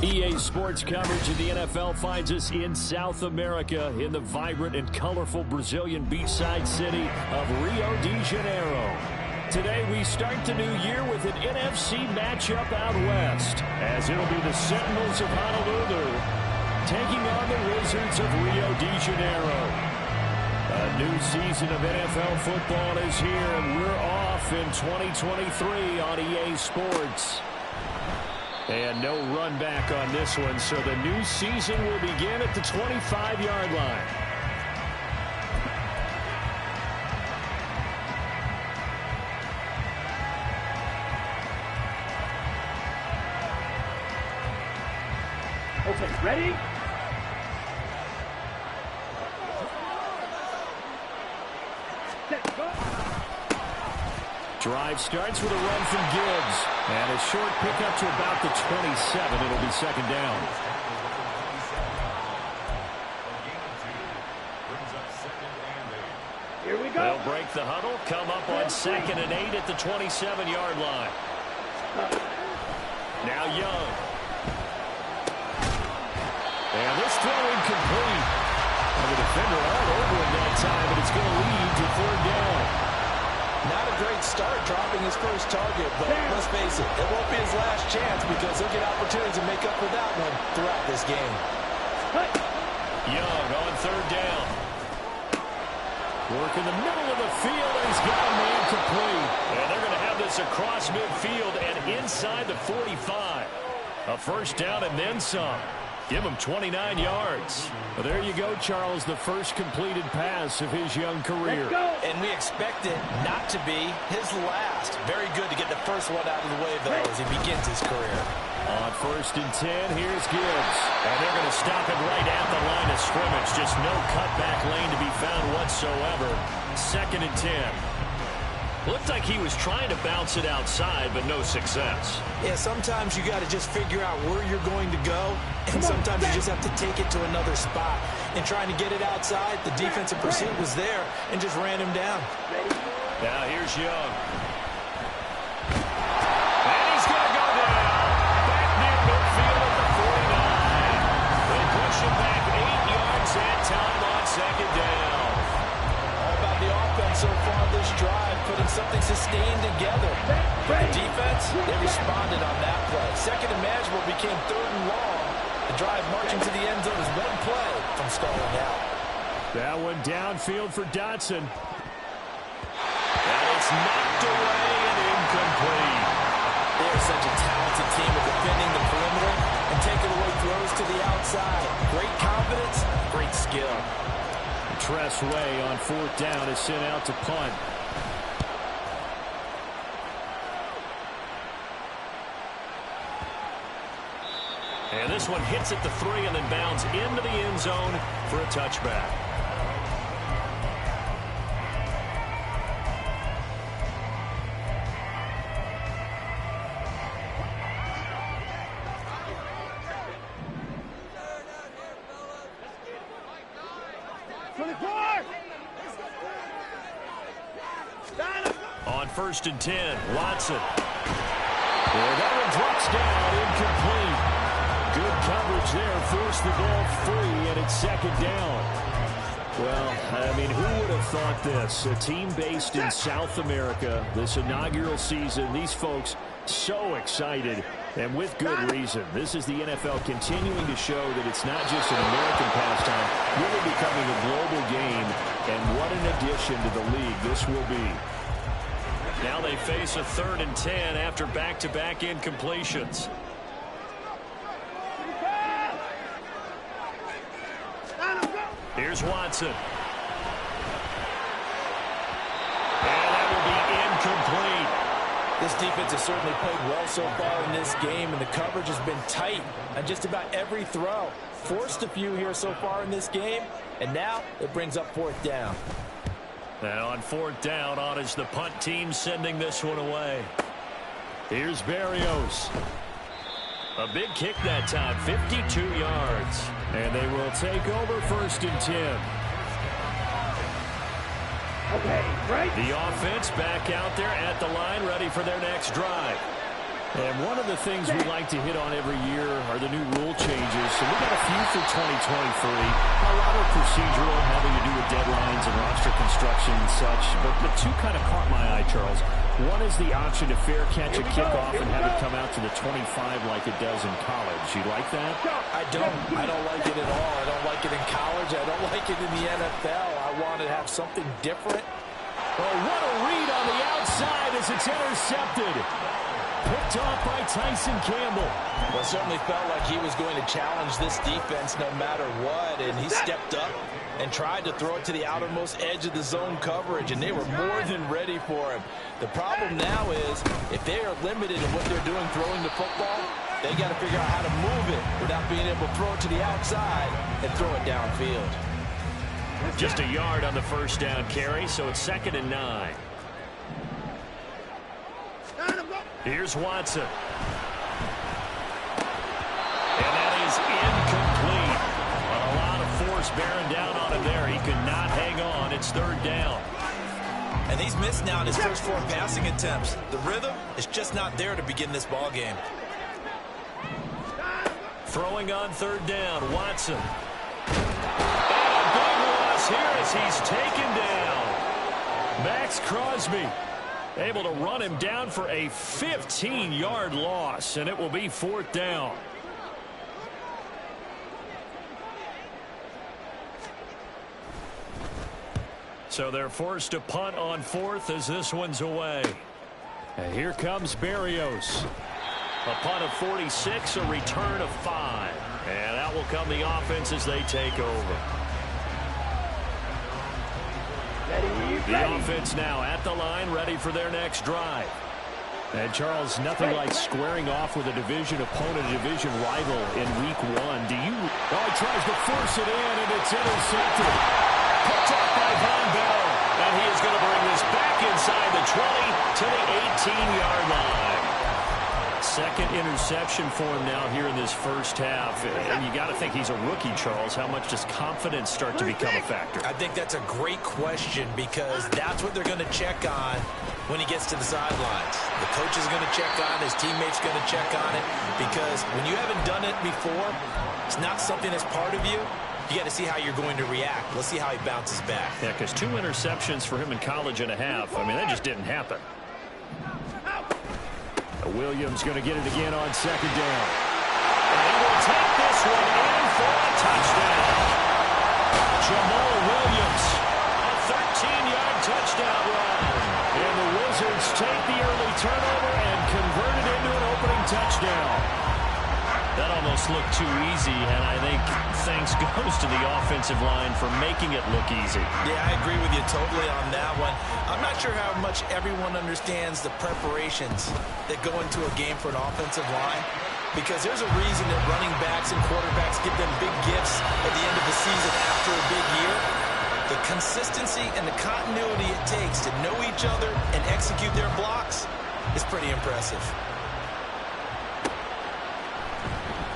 EA Sports coverage of the NFL finds us in South America in the vibrant and colorful Brazilian beachside city of Rio de Janeiro. Today we start the new year with an NFC matchup out west, as it'll be the Sentinels of Honolulu taking on the Wizards of Rio de Janeiro. A new season of NFL football is here, and we're off in 2023 on EA Sports. And no run back on this one, so the new season will begin at the 25-yard line. Okay, ready? Set, go. Drive starts with a run from Gibbs. And a short pickup to about the 27. It'll be second down. Here we go. They'll break the huddle, come up on 2nd and 8 at the 27-yard line. Now Young. And this throw incomplete. And the defender all over him that time, but it's going to lead to 3rd down. Not a great start dropping his first target, but let's face it won't be his last chance because he'll get opportunities to make up for that one throughout this game. Young on 3rd down. Work in the middle of the field, and he's got a man complete. And they're going to have this across midfield and inside the 45. A first down and then some. Give him 29 yards. Well, there you go, Charles, the first completed pass of his young career. And we expect it not to be his last. Very good to get the first one out of the way, though, as he begins his career. On 1st and 10, here's Gibbs. And they're going to stop it right at the line of scrimmage. Just no cutback lane to be found whatsoever. 2nd and 10. Looked like he was trying to bounce it outside, but no success. Yeah, sometimes you got to just figure out where you're going to go, and sometimes you just have to take it to another spot. And trying to get it outside, the defensive pursuit was there and just ran him down. Now here's Young. And he's going to go down. Back near midfield at the 49. They push him back 8 yards that time on 2nd down. All about the offense so far this drive, putting something sustained together. But the defense, they responded on that play. 2nd and manageable became 3rd and long. The drive marching to the end zone is one play from stalling out. That one downfield for Dotson. And it's knocked away and incomplete. They're such a talented team of defending the perimeter and taking away throws to the outside. Great confidence, great skill. Tress Way on 4th down is sent out to punt. And this one hits at the 3 and then bounds into the end zone for a touchback. On 1st and 10, Watson. And that one drops down, incomplete. Good coverage there, forced the ball free, and it's 2nd down. Well, I mean, who would have thought this? A team based in South America, this inaugural season, these folks so excited, and with good reason. This is the NFL continuing to show that it's not just an American pastime, really becoming a global game, and what an addition to the league this will be. Now they face a 3rd and 10 after back-to-back incompletions. Here's Watson. And that will be incomplete. This defense has certainly played well so far in this game, and the coverage has been tight on just about every throw. Forced a few here so far in this game, and now it brings up 4th down. And on 4th down, on is the punt team sending this one away. Here's Berrios. A big kick that time, 52 yards. And they will take over 1st and 10. Okay, right. The offense back out there at the line, ready for their next drive. And one of the things we like to hit on every year are the new rule changes. So we got a few for 2023. A lot of procedural, having to do with deadlines and roster construction and such. But the two kind of caught my eye, Charles. One is the option to fair catch a kickoff and have it come out to the 25 like it does in college. You like that? I don't. I don't like it at all. I don't like it in college. I don't like it in the NFL. I want to have something different. Oh, what a read on the outside as it's intercepted. Picked off by Tyson Campbell. Well, it certainly felt like he was going to challenge this defense no matter what, and he stepped up and tried to throw it to the outermost edge of the zone coverage, and they were more than ready for him. The problem now is if they are limited in what they're doing throwing the football, they got to figure out how to move it without being able to throw it to the outside and throw it downfield. Just a yard on the first down carry, so it's 2nd and 9. Here's Watson. And that is incomplete. A lot of force bearing down on him there. He could not hang on. It's 3rd down. And he's missed now in his first 4 passing attempts. The rhythm is just not there to begin this ball game. Throwing on 3rd down, Watson. And a big loss here as he's taken down. Max Crosby able to run him down for a 15-yard loss, and it will be 4th down. So they're forced to punt on 4th as this one's away. And here comes Berrios. A punt of 46, a return of 5. And that will come the offense as they take over. The offense now at the line, ready for their next drive. And, Charles, nothing like squaring off with a division opponent, a division rival in week 1. Do you... Oh, he tries to force it in, and it's intercepted. Picked up by Von Bell. And he is going to bring this back inside the 20 to the 18-yard line. 2nd interception for him now here in this first half. And you got to think he's a rookie, Charles. How much does confidence start to become a factor? I think that's a great question because that's what they're going to check on when he gets to the sidelines. The coach is going to check on it. His teammates going to check on it because when you haven't done it before, it's not something that's part of you. You got to see how you're going to react. Let's see how he bounces back. Yeah, because 2 interceptions for him in college and a half. I mean, that just didn't happen. Williams going to get it again on 2nd down. And he will take this one in for a touchdown. Jamal Williams, a 13-yard touchdown run. And the Wizards take the early turnover and convert it into an opening touchdown. That almost looked too easy, and I think thanks goes to the offensive line for making it look easy. Yeah, I agree with you totally on that one. I'm not sure how much everyone understands the preparations that go into a game for an offensive line, because there's a reason that running backs and quarterbacks give them big gifts at the end of the season after a big year. The consistency and the continuity it takes to know each other and execute their blocks is pretty impressive.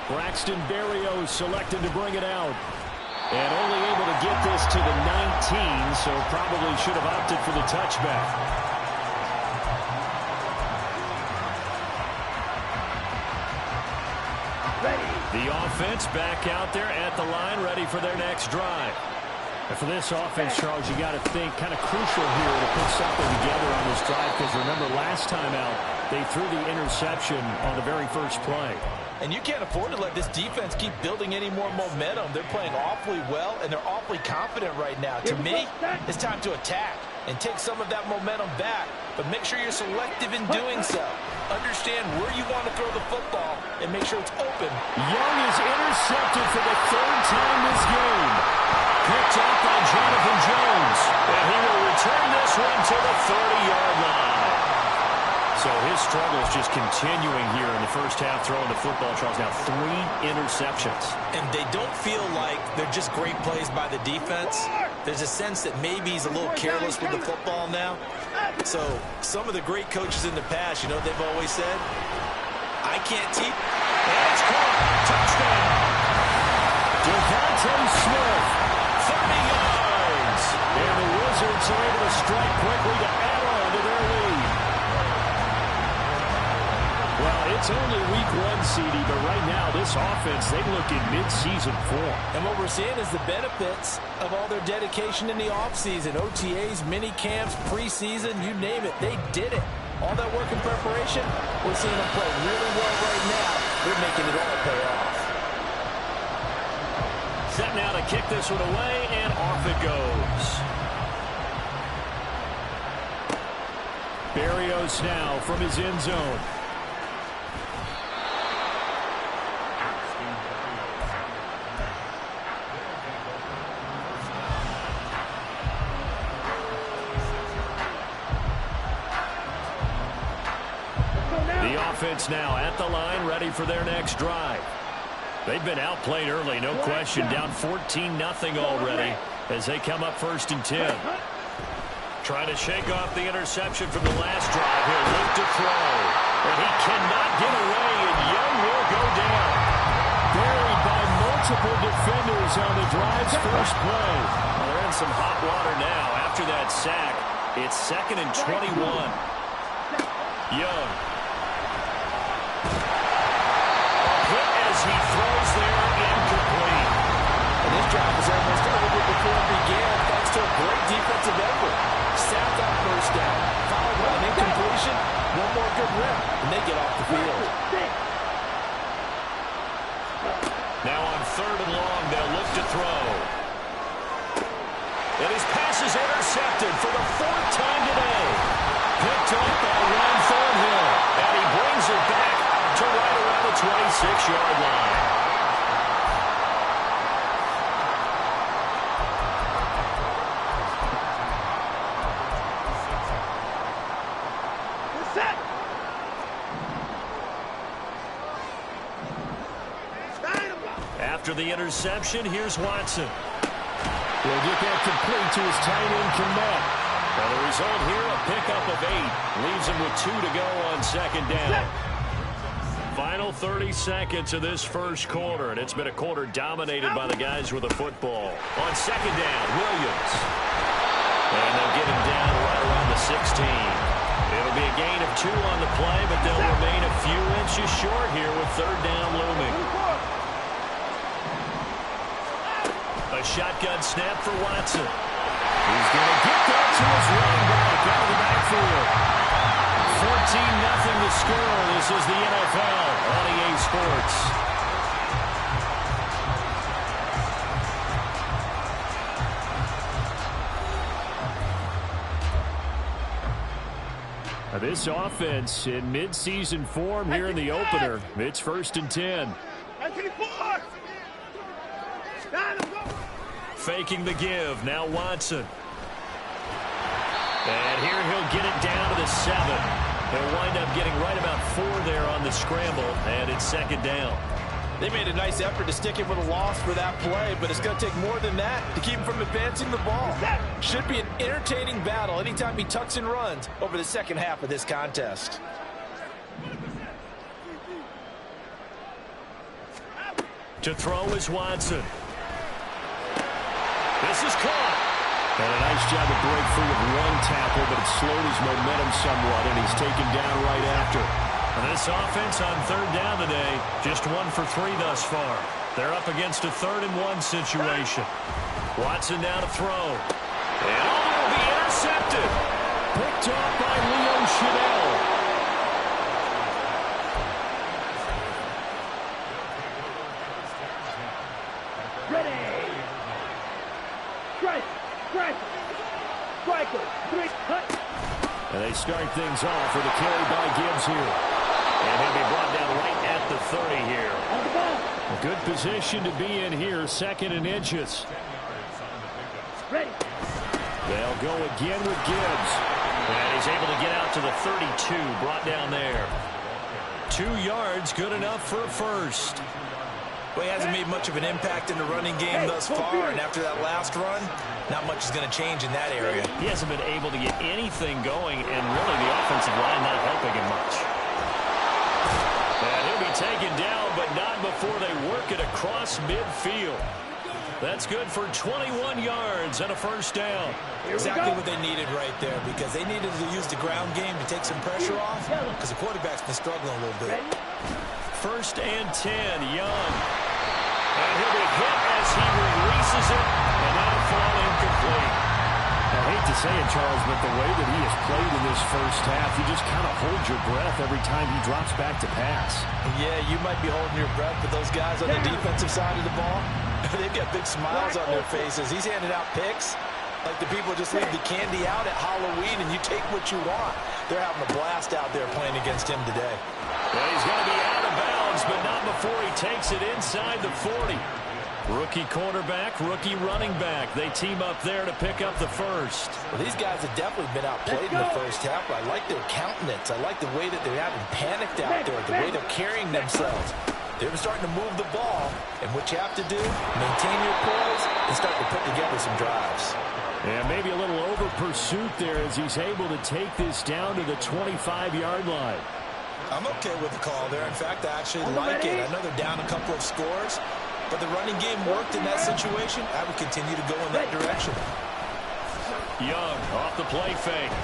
Braxton Berrios selected to bring it out. And only able to get this to the 19, so probably should have opted for the touchback. The offense back out there at the line, ready for their next drive. And for this offense, Charles, you got to think kind of crucial here to put something together on this drive, because remember last time out, they threw the interception on the very first play. And you can't afford to let this defense keep building any more momentum. They're playing awfully well, and they're awfully confident right now. To me, it's time to attack and take some of that momentum back, but make sure you're selective in doing so. Understand where you want to throw the football and make sure it's open. Young is intercepted for the 3rd time this game. Picked up by Jonathan Jones, and he will return this one to the 30-yard line. So his struggles just continuing here in the first half throwing the football. Charles, now 3 interceptions. And they don't feel like they're just great plays by the defense. There's a sense that maybe he's a little careless with the football now. So some of the great coaches in the past, you know what they've always said? I can't teach. And it's caught. Touchdown. Devontae Smith, 30 yards. And the Wizards are able to strike quickly to add on to their lead. Well, It's only week 1, CD, but right now this offense, they look in mid-season form. And what we're seeing is the benefits of all their dedication in the offseason. OTAs, mini camps, preseason, you name it, they did it. All that work and preparation, we're seeing them play really well right now. They're making it all pay off. Set now to kick this one away, and off it goes. Barrios now from his end zone. The offense now at the line, ready for their next drive. They've been outplayed early, no question. Down 14-0 already as they come up 1st and 10. Trying to shake off the interception from the last drive. He'll look to throw. And he cannot get away, and Young will go down. Buried by multiple defenders on the drive's first play. Well, they're in some hot water now. After that sack, it's 2nd and 21. Young. As he throws there, incomplete. And this drive was almost over before it began, thanks to a great defensive effort. Sacked on 1st down, followed by an incompletion, one more good rep, and they get off the field. Now on 3rd and long, they'll look to throw. And his pass is intercepted for the 4th time today. Picked up by Ron Thornhill, and he brings it back to right around the 26-yard line. After the interception, here's Watson. He'll get that complete to his tight end, Komet. And the result here, a pickup of 8. Leaves him with 2 to go on 2nd down. Final 30 seconds of this first quarter, and it's been a quarter dominated by the guys with the football. On 2nd down, Williams. And they'll get him down right around the 16. It'll be a gain of 2 on the play, but they'll remain a few inches short here with 3rd down looming. A shotgun snap for Watson. He's going to get that to his running back out of the backfield. 14-0 the score. This is the NFL on EA Sports. Now this offense in mid-season form here in the opener. It's 1st and 10. Faking the give. Now Watson. And here he'll get it down to the 7. He'll wind up getting right about 4 there on the scramble, and it's 2nd down. They made a nice effort to stick him with a loss for that play, but it's going to take more than that to keep him from advancing the ball. Should be an entertaining battle anytime he tucks and runs over the second half of this contest. To throw is Watson. This is caught. And a nice job to break free of one tackle, but it slowed his momentum somewhat, and he's taken down right after. And this offense on 3rd down today, just 1 for 3 thus far. They're up against a 3rd and 1 situation. Watson now to throw. And it'll be intercepted. Picked off by Leo Chanel. And they start things off with a carry by Gibbs here. And he'll be brought down right at the 30 here. A good position to be in here, 2nd and inches. They'll go again with Gibbs. And he's able to get out to the 32, brought down there. 2 yards, good enough for a first. Well, he hasn't made much of an impact in the running game thus far, and after that last run, not much is going to change in that area. He hasn't been able to get anything going, and really the offensive line not helping him much. And he'll be taken down, but not before they work it across midfield. That's good for 21 yards and a 1st down. Exactly what they needed right there, because they needed to use the ground game to take some pressure off, because the quarterback's been struggling a little bit. First and 10, Young. And he'll be hit as he releases it, and that'll fall incomplete. I hate to say it, Charles, but the way that he has played in this first half, you just kind of hold your breath every time he drops back to pass. Yeah, you might be holding your breath, but those guys on the defensive side of the ball, they've got big smiles on their faces. He's handing out picks like the people just leave the candy out at Halloween, and you take what you want. They're having a blast out there playing against him today. Well, he's going to be out of bounds, but not before he takes it inside the 40. Rookie quarterback, rookie running back. They team up there to pick up the first. Well, these guys have definitely been outplayed in the first half. I like their countenance. I like the way that they're having panicked out there, the way they're carrying themselves. They're starting to move the ball, and what you have to do, maintain your poise and start to put together some drives. And maybe a little over pursuit there as he's able to take this down to the 25-yard line. I'm okay with the call there. In fact, I actually like it. I know they're down a couple of scores, but the running game worked in that situation. I would continue to go in that direction. Young off the play fake.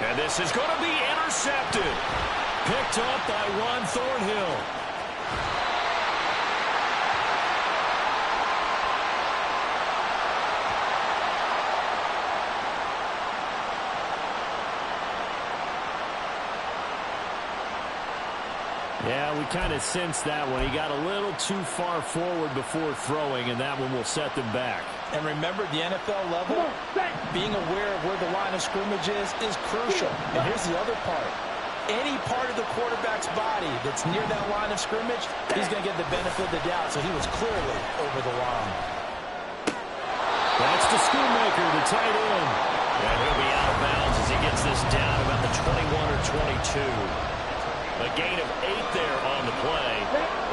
And this is going to be intercepted. Picked up by Juan Thornhill. Yeah, we kind of sensed that one. He got a little too far forward before throwing, and that one will set them back. And remember, the NFL level, being aware of where the line of scrimmage is crucial. And here's the other part. Any part of the quarterback's body that's near that line of scrimmage, he's going to get the benefit of the doubt. So he was clearly over the line. That's to Schoonmaker, the tight end. And he'll be out of bounds as he gets this down about the 21 or 22. A gain of 8 there on the play.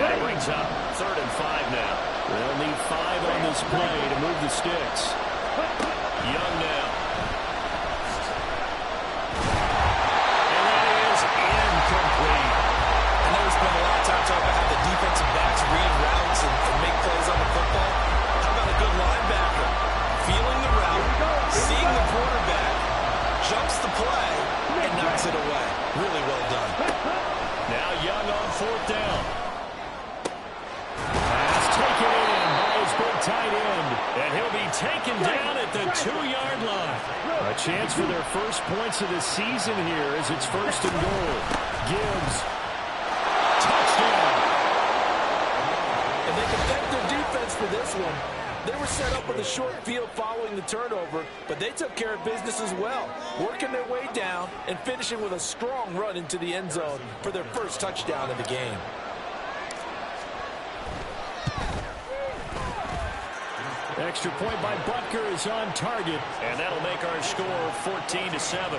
And it brings up 3rd and 5 now. They'll need 5 on this play to move the sticks. Young now. And that is incomplete. I know we spent a lot of time talking about how the defensive backs read routes and make plays on the football. How about a good linebacker? Feeling the route, seeing the quarterback, jumps the play, and knocks it away. Really well done. Now Young on 4th down. Pass taken in by his big tight end. And he'll be taken down at the 2-yard line. A chance for their first points of the season here as it's 1st and goal. Gibbs. Touchdown. And they can thank their defense for this one. They were set up with a short field following the turnover, but they took care of business as well, working their way down and finishing with a strong run into the end zone for their first touchdown of the game. Extra point by Butker is on target, and that'll make our score 14-7.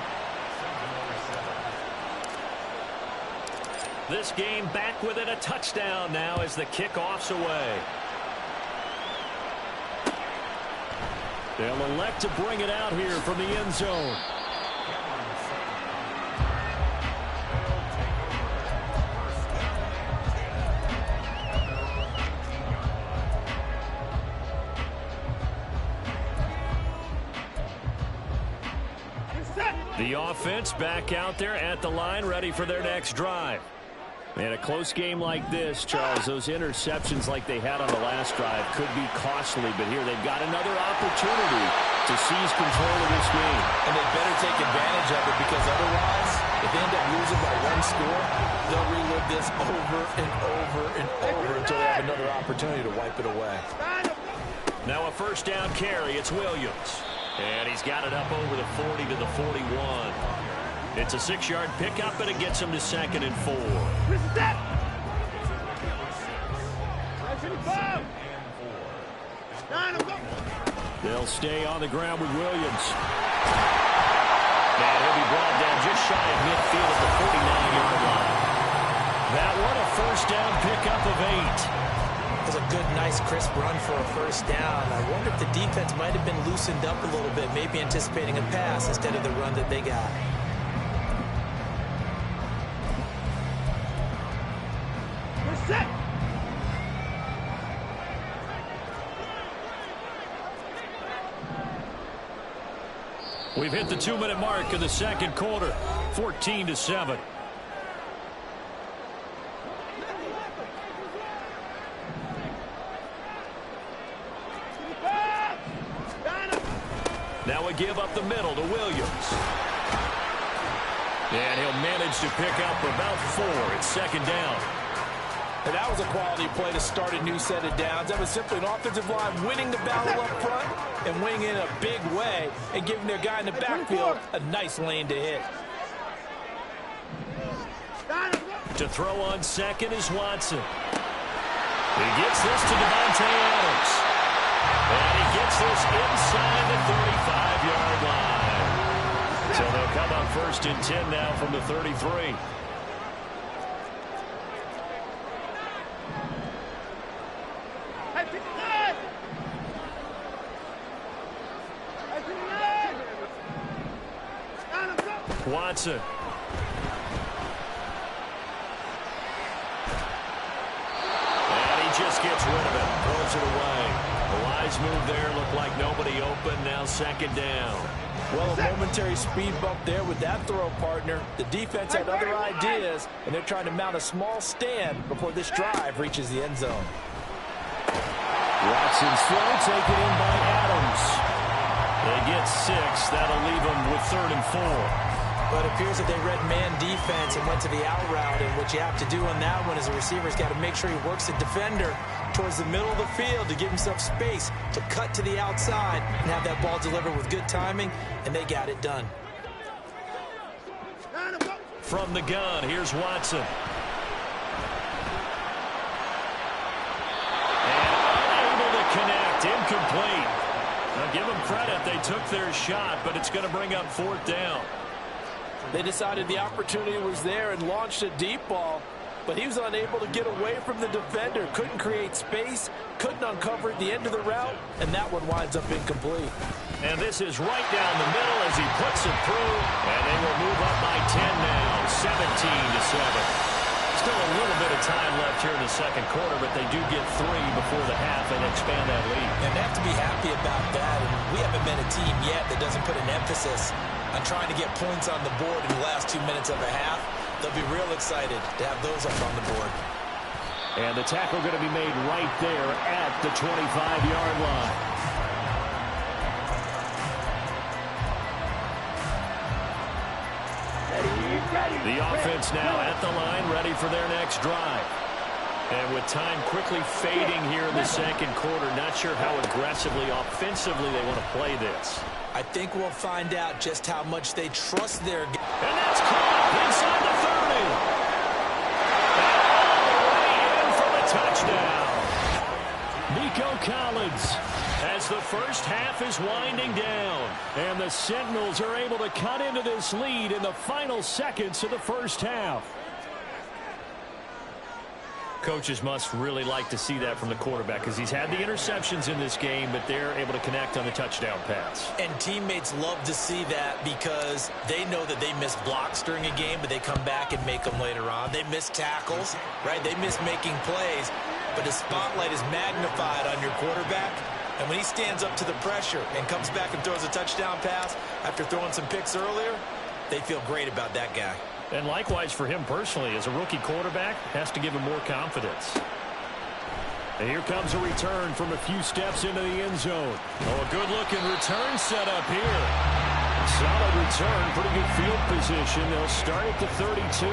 This game back within a touchdown now as the kickoff's away. They'll elect to bring it out here from the end zone. The offense back out there at the line, ready for their next drive. In a close game like this, Charles, those interceptions like they had on the last drive could be costly, but here they've got another opportunity to seize control of this game. And they better take advantage of it, because otherwise, if they end up losing by 1 score, they'll relive this over and over and over until they have another opportunity to wipe it away. Now a 1st down carry. It's Williams. And he's got it up over the 40 to the 41. It's a 6-yard pickup, and it gets him to 2nd and 4. They'll stay on the ground with Williams. And he'll be brought down just shy of midfield at the 49-yard line. That one a 1st down pickup of 8. It was a good, nice, crisp run for a 1st down. I wonder if the defense might have been loosened up a little bit, maybe anticipating a pass instead of the run that they got. We've hit the 2-minute mark of the 2nd quarter, 14-7. Now we give up the middle to Williams. And he'll manage to pick up about 4. It's second down. And that was a quality play to start a new set of downs. That was simply an offensive line winning the battle up front and winning in a big way and giving their guy in the backfield a nice lane to hit. To throw on second is Watson. He gets this to Devontae Adams. And he gets this inside the 35-yard line. So they'll come up first and 10 now from the 33. Watson. And he just gets rid of it. Throws it away. A wise move there. Looked like nobody open. Now second down. Well, a momentary speed bump there with that throw, partner. The defense had other ideas, and they're trying to mount a small stand before this drive reaches the end zone. Watson's throw taken in by Adams. They get 6. That'll leave them with 3rd and 4. But it appears that they read man defense and went to the out route. And what you have to do on that one is the receiver's got to make sure he works the defender towards the middle of the field to give himself space to cut to the outside and have that ball delivered with good timing, and they got it done. From the gun, here's Watson. And unable to connect, incomplete. Now give them credit, they took their shot, but it's going to bring up 4th down. They decided the opportunity was there and launched a deep ball, but he was unable to get away from the defender. Couldn't create space, couldn't uncover at the end of the route, and that one winds up incomplete. And this is right down the middle as he puts it through, and they will move up by 10 now, 17-7. Still a little bit of time left here in the second quarter, but they do get 3 before the half and expand that lead. And they have to be happy about that. And we haven't met a team yet that doesn't put an emphasis on trying to get points on the board in the last 2 minutes of a half. They'll be real excited to have those up on the board. And the tackle going to be made right there at the 25-yard line. The offense now at the line, ready for their next drive. And with time quickly fading here in the second quarter, not sure how aggressively, offensively they want to play this. I think we'll find out just how much they trust their game. And that's caught inside the 30. And all the way in for the touchdown. Nico Collins, as the first half is winding down. And the Sentinels are able to cut into this lead in the final seconds of the first half. Coaches must really like to see that from the quarterback because he's had the interceptions in this game, but they're able to connect on the touchdown pass. And teammates love to see that because they know that they miss blocks during a game, but they come back and make them later on. They miss tackles, right? They miss making plays, but the spotlight is magnified on your quarterback. And when he stands up to the pressure and comes back and throws a touchdown pass after throwing some picks earlier, they feel great about that guy. And likewise for him personally, as a rookie quarterback, has to give him more confidence. And here comes a return from a few steps into the end zone. Oh, a good-looking return set up here. Solid return, pretty good field position. They'll start at the 32.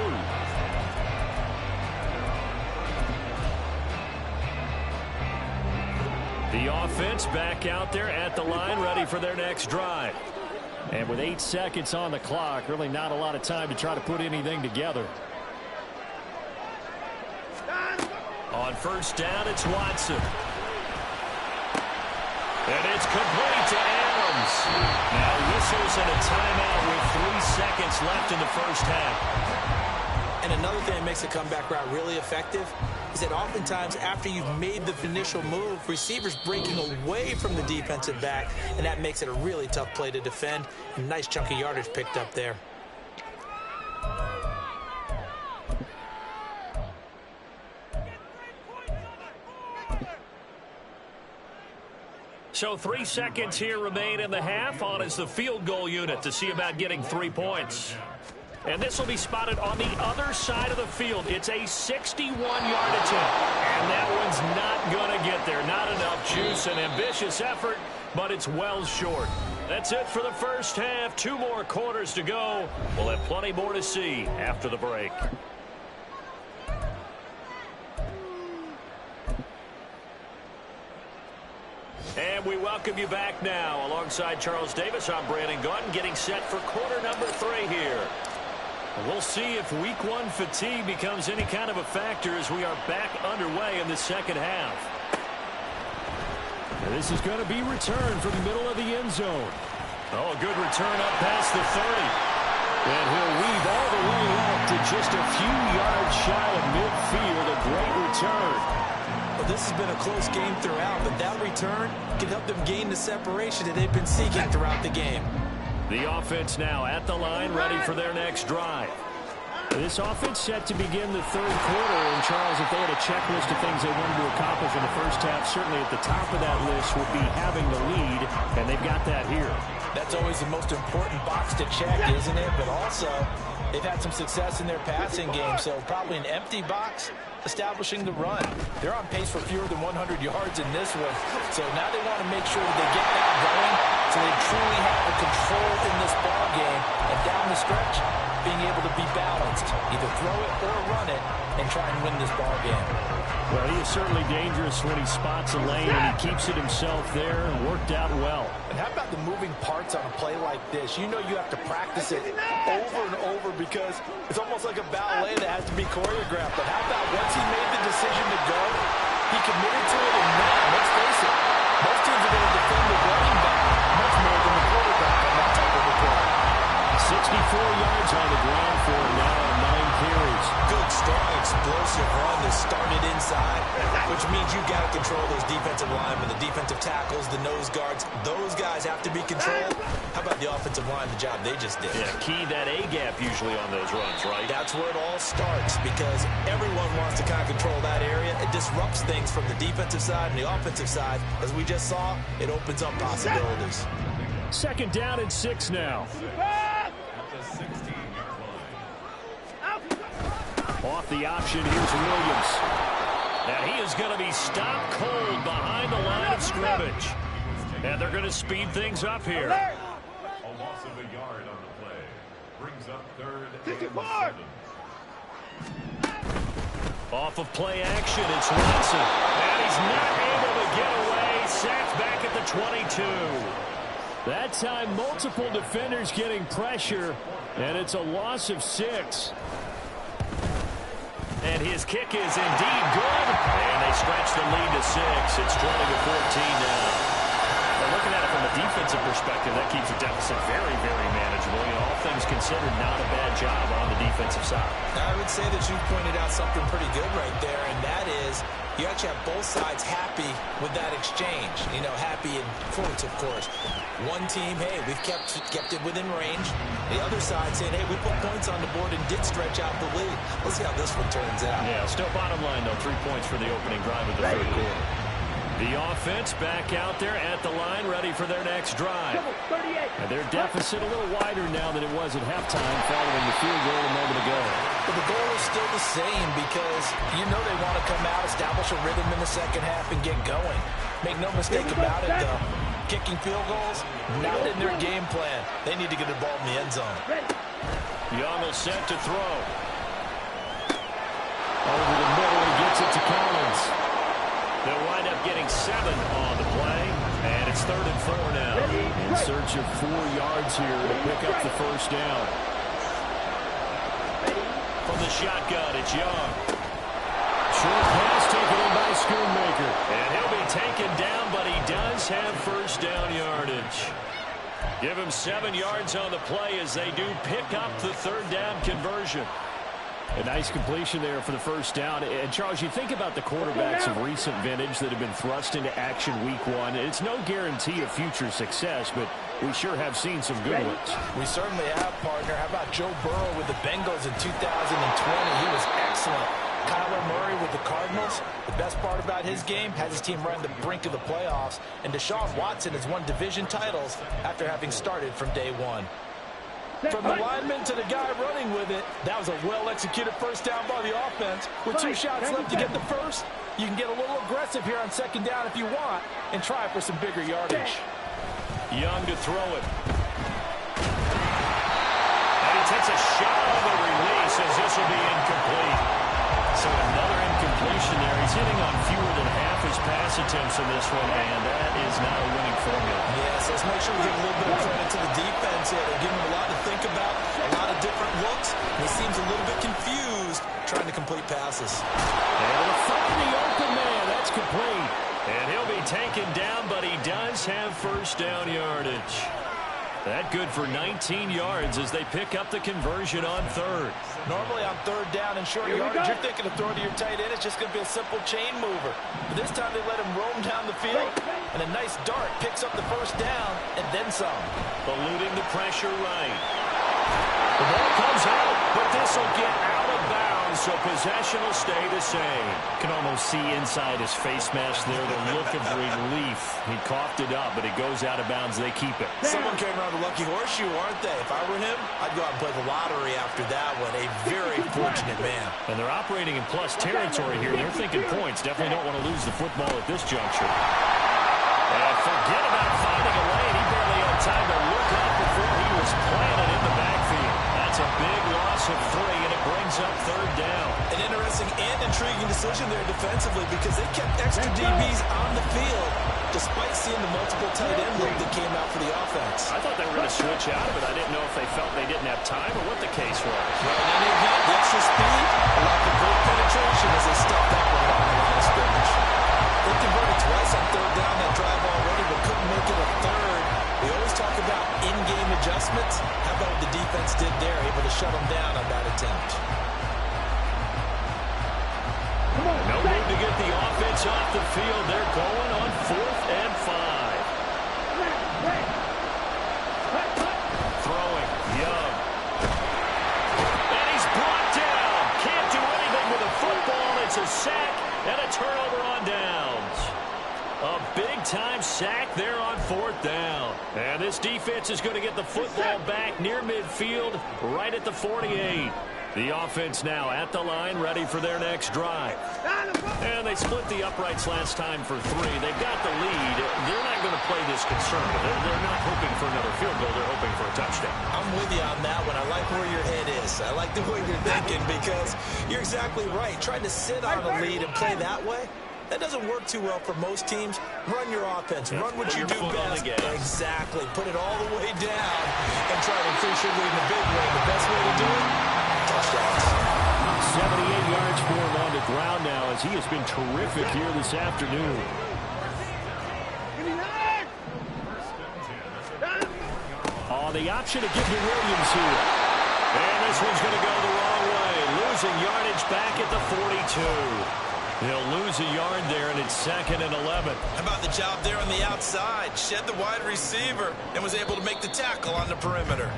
The offense back out there at the line, ready for their next drive. And with 8 seconds on the clock, really not a lot of time to try to put anything together. On first down, it's Watson. And it's complete to Adams. Now whistles and a timeout with 3 seconds left in the first half. And another thing that makes the comeback route really effective is that oftentimes after you've made the initial move, receivers breaking away from the defensive back, and that makes it a really tough play to defend. A nice chunk of yardage picked up there. So 3 seconds here remain in the half. On is the field goal unit to see about getting 3 points. And this will be spotted on the other side of the field. It's a 61-yard attempt. And that one's not going to get there. Not enough juice and ambitious effort, but it's well short. That's it for the first half. 2 more quarters to go. We'll have plenty more to see after the break. And we welcome you back now. Alongside Charles Davis, I'm Brandon Gaudin, getting set for quarter number 3 here. We'll see if week 1 fatigue becomes any kind of a factor as we are back underway in the second half. And this is going to be returned from the middle of the end zone. Oh, a good return up past the 30. And he'll weave all the way up to just a few yards shy of midfield. A great return. Well, this has been a close game throughout, but that return can help them gain the separation that they've been seeking throughout the game. The offense now at the line, ready for their next drive. This offense set to begin the third quarter. And, Charles, if they had a checklist of things they wanted to accomplish in the first half, certainly at the top of that list would be having the lead, and they've got that here. That's always the most important box to check, isn't it? But also, they've had some success in their passing game, so probably an empty box establishing the run. They're on pace for fewer than 100 yards in this one, so now they want to make sure that they get that going so they truly have the control in this ball game, and down the stretch, being able to be balanced, either throw it or run it, and try and win this ball game. Well, he is certainly dangerous when he spots a lane, and he keeps it himself there and worked out well. And how about the moving parts on a play like this? You know you have to practice it over and over because it's almost like a ballet that has to be choreographed. But how about once he made the decision to go, he committed to it, and now, let's face it, most teams are going to defend the running back much more than the quarterback on that type of a play. 64 yards on the ground for him now on 9 carries. Good, strong, explosive run that started inside, which means you've got to control those defensive linemen, the defensive tackles, the nose guards. Those guys have to be controlled. How about the offensive line, the job they just did? Yeah, key that A-gap usually on those runs, right? That's where it all starts because everyone wants to kind of control that area. It disrupts things from the defensive side and the offensive side. As we just saw, it opens up possibilities. Second down and 6 now. Off the option, here's Williams. Now he is going to be stopped cold behind the line of scrimmage. And they're going to speed things up here. A loss of a yard on the play. Brings up 3rd and 7. Off of play action, it's Watson. And he's not able to get away. Sacked back at the 22. That time, multiple defenders getting pressure, and it's a loss of 6. And his kick is indeed good. And they stretch the lead to 6. It's 20-14 now. Well, looking at it from a defensive perspective, that keeps the deficit very, very manageable. You know, all things considered, not a bad job on the defensive side. I would say that you pointed out something pretty good right there, and that is you actually have both sides happy with that exchange. You know, happy in quotes, of course. One team, hey, we've kept it within range. The other side saying, hey, we put points on the board and did stretch out the lead. Let's see how this one turns out. Yeah, still bottom line, though, 3 points for the opening drive of the third quarter. The offense back out there at the line, ready for their next drive. And their deficit a little wider now than it was at halftime following the field goal a moment ago. But the goal is still the same because you know they want to come out, establish a rhythm in the second half, and get going. Make no mistake about it, though. Kicking field goals, not in their game plan. They need to get the ball in the end zone. Young will set to throw. Over the middle, he gets it to Collins. They'll wind up getting 7 on the play, and it's 3rd and 4 now. In search of 4 yards here to pick up the first down. From the shotgun, it's Young. Short pass taken in by Schoonmaker. And he'll be taken down, but he does have first down yardage. Give him 7 yards on the play as they do pick up the 3rd down conversion. A nice completion there for the first down. And, Charles, you think about the quarterbacks of recent vintage that have been thrust into action week 1. It's no guarantee of future success, but we sure have seen some good ones. We certainly have, partner. How about Joe Burrow with the Bengals in 2020? He was excellent. Kyler Murray with the Cardinals. The best part about his game has his team right on the brink of the playoffs. And Deshaun Watson has won division titles after having started from day 1. From the lineman to the guy running with it, that was a well-executed first down by the offense. With 2 shots left to get the first, you can get a little aggressive here on second down if you want and try for some bigger yardage. Young to throw it. And he takes a shot on the release as this will be incomplete. So another incompletion there. He's hitting on fewer than half his pass attempts in this one, and that is not a winning formula. Yes, let's make sure we give a little bit of credit to the defense here. They're giving him a lot to think about, a lot of different looks. He seems a little bit confused trying to complete passes. Able to find the open man. That's complete. And he'll be taken down, but he does have first down yardage. That good for 19 yards as they pick up the conversion on third. Normally on third down and short yardage, you're thinking of throwing to your tight end. It's just going to be a simple chain mover. But this time they let him roam down the field, and a nice dart picks up the first down and then some. Eluding the pressure right. The ball comes out, but this will get out of bounds, so possession will stay the same. Can almost see inside his face mask there the look of relief. He coughed it up, but it goes out of bounds. They keep it. Someone came around the lucky horseshoe, aren't they? If I were him, I'd go out and play the lottery after that one. A very fortunate man. And they're operating in plus territory here. They're thinking points. Definitely don't want to lose the football at this juncture. And forget about finding a lane. He barely had time to look up before he was planted in the backfield. That's a big loss of 3, and it brings up third down. An interesting and intriguing decision there defensively because they kept extra DBs on the field despite seeing the multiple tight end look that came out for the offense. I thought they were going to switch out of it. I didn't know if they felt they didn't have time or what the case was. Well, in any event, the extra speed, a lot of great penetration as they stuffed that one along the line of scrimmage. They converted twice on third down that drive already, but couldn't make it a third. We always talk about in-game adjustments. How about what the defense did there, able to shut them down on that attempt? No need to get the offense off the field. They're going on 4th and 5. Throwing, Young. And he's brought down. Can't do anything with a football. It's a sack and a turnover on downs. A big-time sack there on 4th down. And this defense is going to get the football back near midfield, right at the 48. The offense now at the line, ready for their next drive. And they split the uprights last time for 3. They've got the lead. They're not going to play this conservative. They're not hoping for another field goal. They're hoping for a touchdown. I'm with you on that one. I like where your head is. I like the way you're thinking because you're exactly right. Trying to sit on a lead and play that way, that doesn't work too well for most teams. Run your offense. Run what you do best. Exactly. Put it all the way down and try to increase your lead in a big way. The best way to do it, touchdowns. 78 yards for him on the ground now as he has been terrific here this afternoon. Oh, the option to give to Williams here. And this one's going to go the wrong way. Losing yardage back at the 42. He'll lose a yard there, and it's 2nd and 11. How about the job there on the outside? Shed the wide receiver and was able to make the tackle on the perimeter.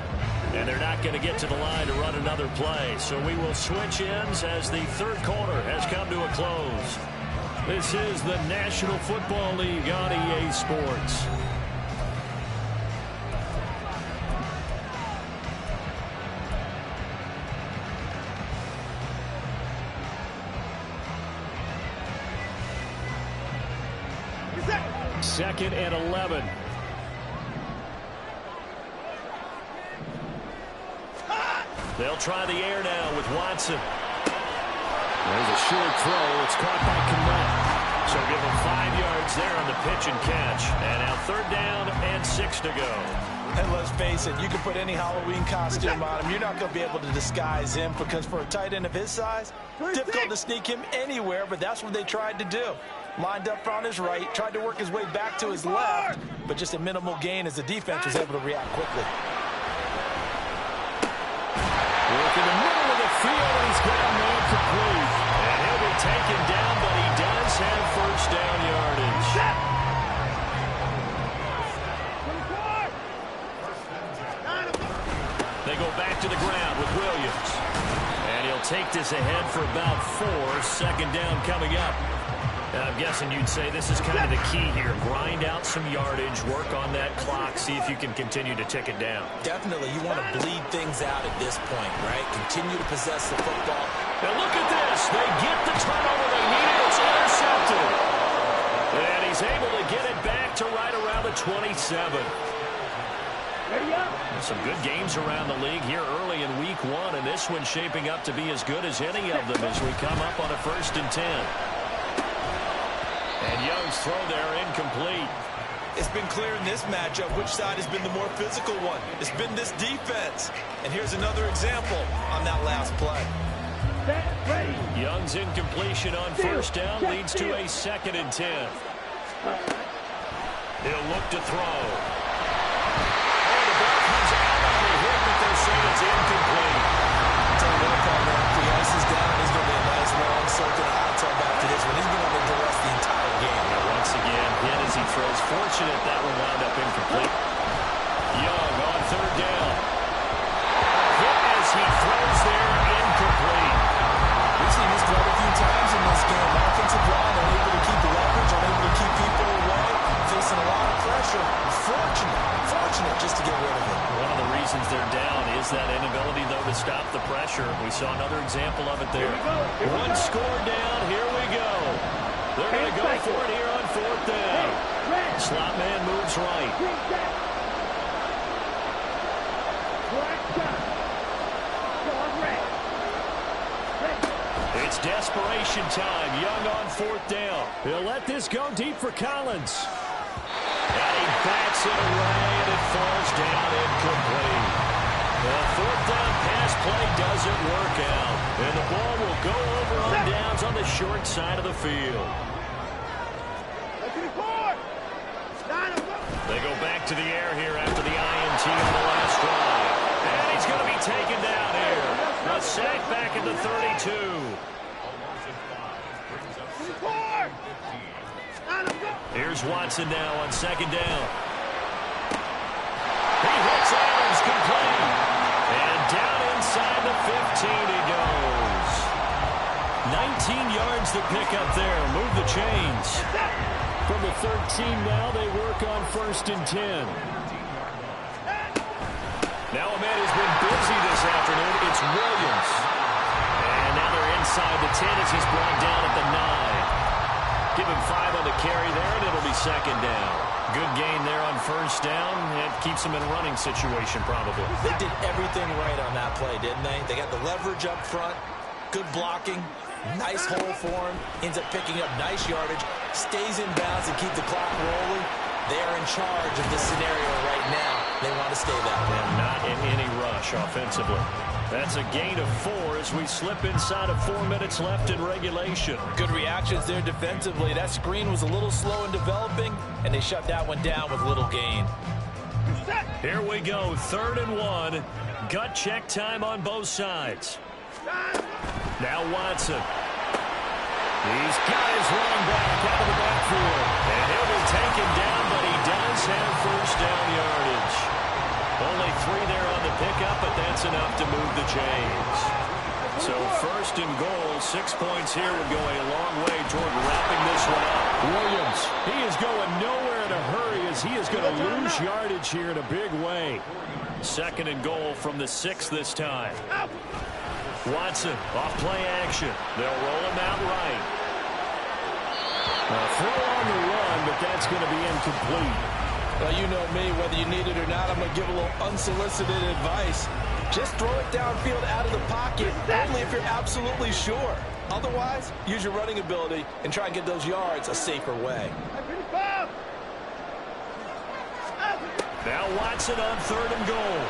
And they're not going to get to the line to run another play. So we will switch ends as the third quarter has come to a close. This is the National Football League on EA Sports. Second and 11. They'll try the air now with Watson. There's a short throw. It's caught by Kmet. So give him 5 yards there on the pitch and catch. And now 3rd down and 6 to go. And let's face it, you can put any Halloween costume on him. You're not going to be able to disguise him because for a tight end of his size, difficult to sneak him anywhere, but that's what they tried to do. Lined up on his right, tried to work his way back to his left, but just a minimal gain as the defense was able to react quickly. Work in the middle of the field, and he's got a man complete. And he'll be taken down, but he does have first down yardage. They go back to the ground with Williams. And he'll take this ahead for about 4. 2nd down coming up. And I'm guessing you'd say this is kind of the key here. Grind out some yardage, work on that clock, see if you can continue to tick it down. Definitely, you want to bleed things out at this point, right? Continue to possess the football. Now look at this. They get the turnover they needed. It's intercepted. And he's able to get it back to right around the 27. Some good games around the league here early in week 1, and this one's shaping up to be as good as any of them as we come up on a 1st and 10. And Young's throw there incomplete. It's been clear in this matchup which side has been the more physical one. It's been this defense. And here's another example on that last play. Young's incompletion on 1st down leads to a 2nd and 10. He'll look to throw. Oh, the ball comes out on the hit, but they're saying it's incomplete. Tell you what, partner, if the ice is down, he's going to be a nice long circuit of hot tub after this one. He's going to address the entire game. Yeah, once again, hit as he throws. Fortunate that one wound up incomplete. Young on 3rd down. Hit as he throws there, incomplete. We've seen this quite a few times in this game. Offensive line unable to keep leverage, unable to keep people away, facing a lot of pressure. Fortunate just to get rid of it. One of the reasons they're down is that inability, though, to stop the pressure. We saw another example of it there. One score down. Here we go. They're going to go for it here on 4th down. Slot man moves right. It's desperation time. Young on 4th down. He'll let this go deep for Collins. And he backs it away, and it falls down incomplete. The 4th down pass play doesn't work out. And the ball will go over on downs on the short side of the field. They go back to the air here after the INT on the last drive. And he's going to be taken down here. A sack back at the 32. Here's Watson now on 2nd down. He hits Adams complete. And down inside the 15 he goes. 19 yards to pick up there. Move the chains. From the 13 now, they work on 1st and 10. Now Ahmed has been busy this afternoon. It's Williams. And now they're inside the 10 as he's brought down at the 9. Give him 5 on the carry there, and it'll be 2nd down. Good gain there on 1st down. It keeps them in a running situation, probably. They did everything right on that play, didn't they? They got the leverage up front, good blocking, nice hole for him, ends up picking up nice yardage, stays in bounds and keep the clock rolling. They are in charge of this scenario right now. They want to stay that way. And not in any rush offensively. That's a gain of 4 as we slip inside of 4 minutes left in regulation. Good reactions there defensively. That screen was a little slow in developing, and they shut that one down with little gain. Here we go, 3rd and 1. Gut check time on both sides. Now Watson. He's got his run back out of the backfield. And he'll be taken down, but he does have 1st down yardage. Only 3 there on the pickup, but that's enough to move the chains. So 1st and goal, 6 points here would go a long way toward wrapping this one up. Williams, he is going nowhere in a hurry as he is going to lose yardage here in a big way. 2nd and goal from the 6 this time. Watson off play action. They'll roll him out right. A throw on the run, but that's going to be incomplete. Well, you know me, whether you need it or not, I'm going to give a little unsolicited advice. Just throw it downfield out of the pocket, only if you're absolutely sure. Otherwise, use your running ability and try and get those yards a safer way. Now Watson on 3rd and goal.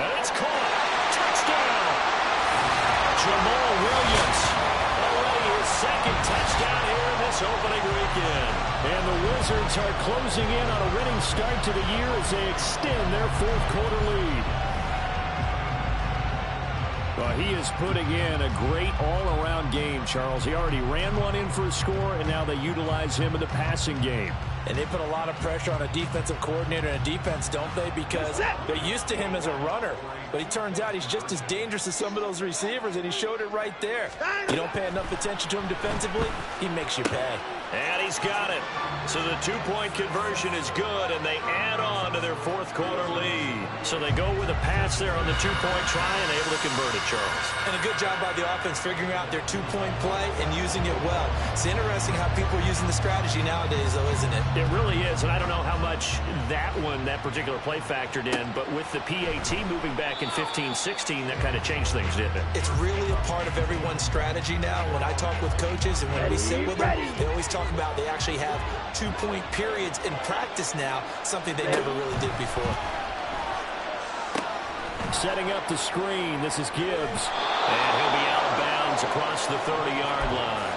And it's caught. Touchdown. Jamal Williams. Already his 2nd touchdown here in this opening weekend. And the Wizards are closing in on a winning start to the year as they extend their 4th quarter lead. Well, he is putting in a great all-around game, Charles. He already ran one in for a score, and now they utilize him in the passing game. And they put a lot of pressure on a defensive coordinator and a defense, don't they? Because they're used to him as a runner. But he turns out he's just as dangerous as some of those receivers, and he showed it right there. You don't pay enough attention to him defensively, he makes you pay. And he's got it. So the 2-point conversion is good, and they add on to their 4th quarter lead. So they go with a pass there on the 2-point try and able to convert it, Charles. And a good job by the offense figuring out their 2-point play and using it well. It's interesting how people are using the strategy nowadays, though, isn't it? It really is, and I don't know how much that particular play factored in, but with the PAT moving back in 15-16, that kind of changed things, didn't it? It's really a part of everyone's strategy now. When I talk with coaches and when we sit with them, they always talk about they actually have 2-point periods in practice now, something they never really did before. Setting up the screen, this is Gibbs, and he'll be out of bounds across the 30-yard line.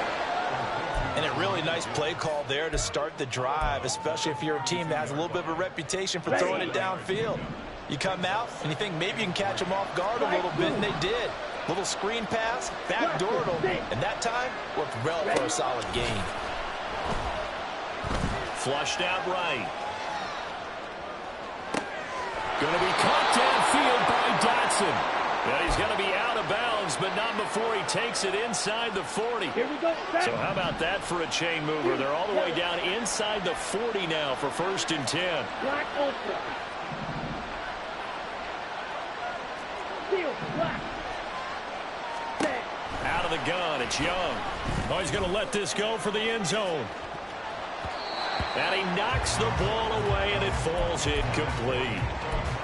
And a really nice play call there to start the drive, especially if you're a team that has a little bit of a reputation for throwing it downfield. You come out and you think maybe you can catch them off guard a little bit, and they did. Little screen pass, backdoored them, and that time worked well for a solid gain. Flushed out right. Going to be caught downfield by Dotson. Well, he's going to be out of bounds, but not before he takes it inside the 40. Here we go. So how about that for a chain mover? They're all the way down inside the 40 now for 1st and 10. Black ultra. Field black. Out of the gun, it's Young. Oh, he's going to let this go for the end zone. And he knocks the ball away, and it falls incomplete.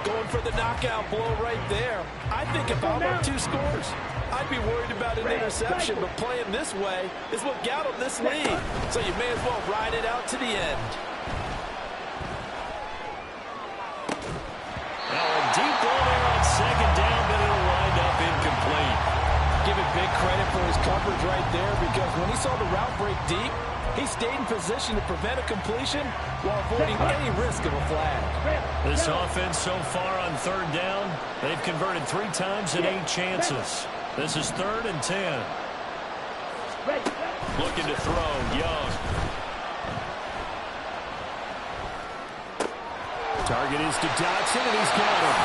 Going for the knockout blow right there. I think if I'm up 2 scores, I'd be worried about an interception, but playing this way is what got him this lead. So you may as well ride it out to the end. Now a deep ball there on 2nd down, but it'll wind up incomplete. Give it big credit for his coverage right there, because when he saw the route break deep, he stayed in position to prevent a completion while avoiding any risk of a flag. This offense so far on 3rd down, they've converted 3 times in 8 chances. This is 3rd and 10. Looking to throw, Young. Target is to Dotson, and he's got him.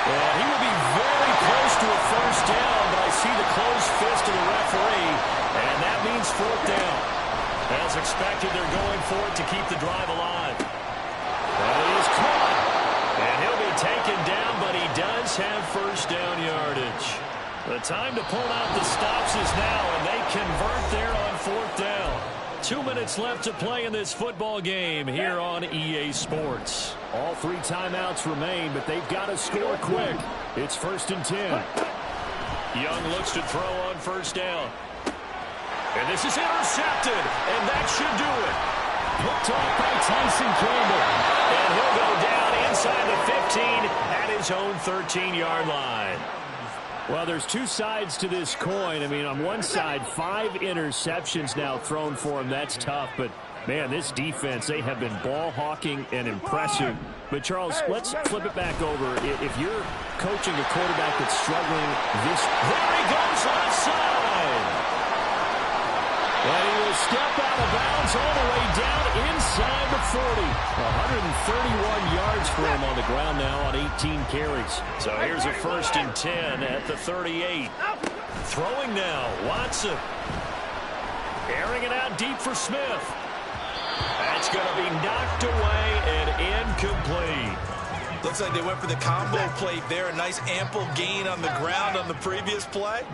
And he will be very close to a 1st down, but I see the closed fist of the referee, and that means 4th down. As expected, they're going for it to keep the drive alive. That is caught. And he'll be taken down, but he does have 1st down yardage. The time to pull out the stops is now, and they convert there on 4th down. 2 minutes left to play in this football game here on EA Sports. All 3 timeouts remain, but they've got to score quick. It's 1st and 10. Young looks to throw on 1st down. And this is intercepted, and that should do it. Picked off by Tyson Campbell. And he'll go down inside the 15 at his own 13-yard line. Well, there's 2 sides to this coin. I mean, on one side, 5 interceptions now thrown for him. That's tough, but man, this defense, they have been ball hawking and impressive. But, Charles, let's flip it back over. If you're coaching a quarterback that's struggling this... There he goes left side! And he will step out of bounds all the way down inside the 40. 131 yards for him on the ground now on 18 carries. So here's a 1st and 10 at the 38. Throwing now, Watson. Airing it out deep for Smith. That's going to be knocked away and incomplete. Looks like they went for the combo play there. A nice ample gain on the ground on the previous play.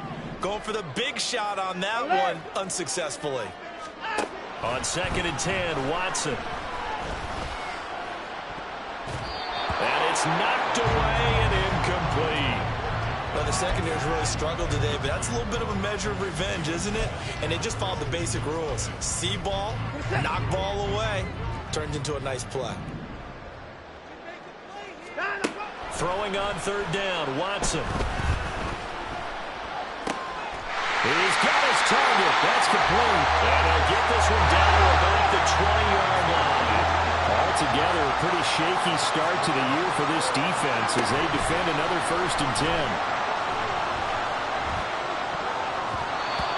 Going for the big shot on that one unsuccessfully. On 2nd and 10, Watson. And it's knocked away and incomplete. Well, the secondary's really struggled today, but that's a little bit of a measure of revenge, isn't it? And they just followed the basic rules. See ball, knock ball away. Turned into a nice play. Throwing on 3rd down, Watson. He's got his target. That's complete. And he'll get this one down to about the 20-yard line. Altogether, a pretty shaky start to the year for this defense as they defend another 1st and 10.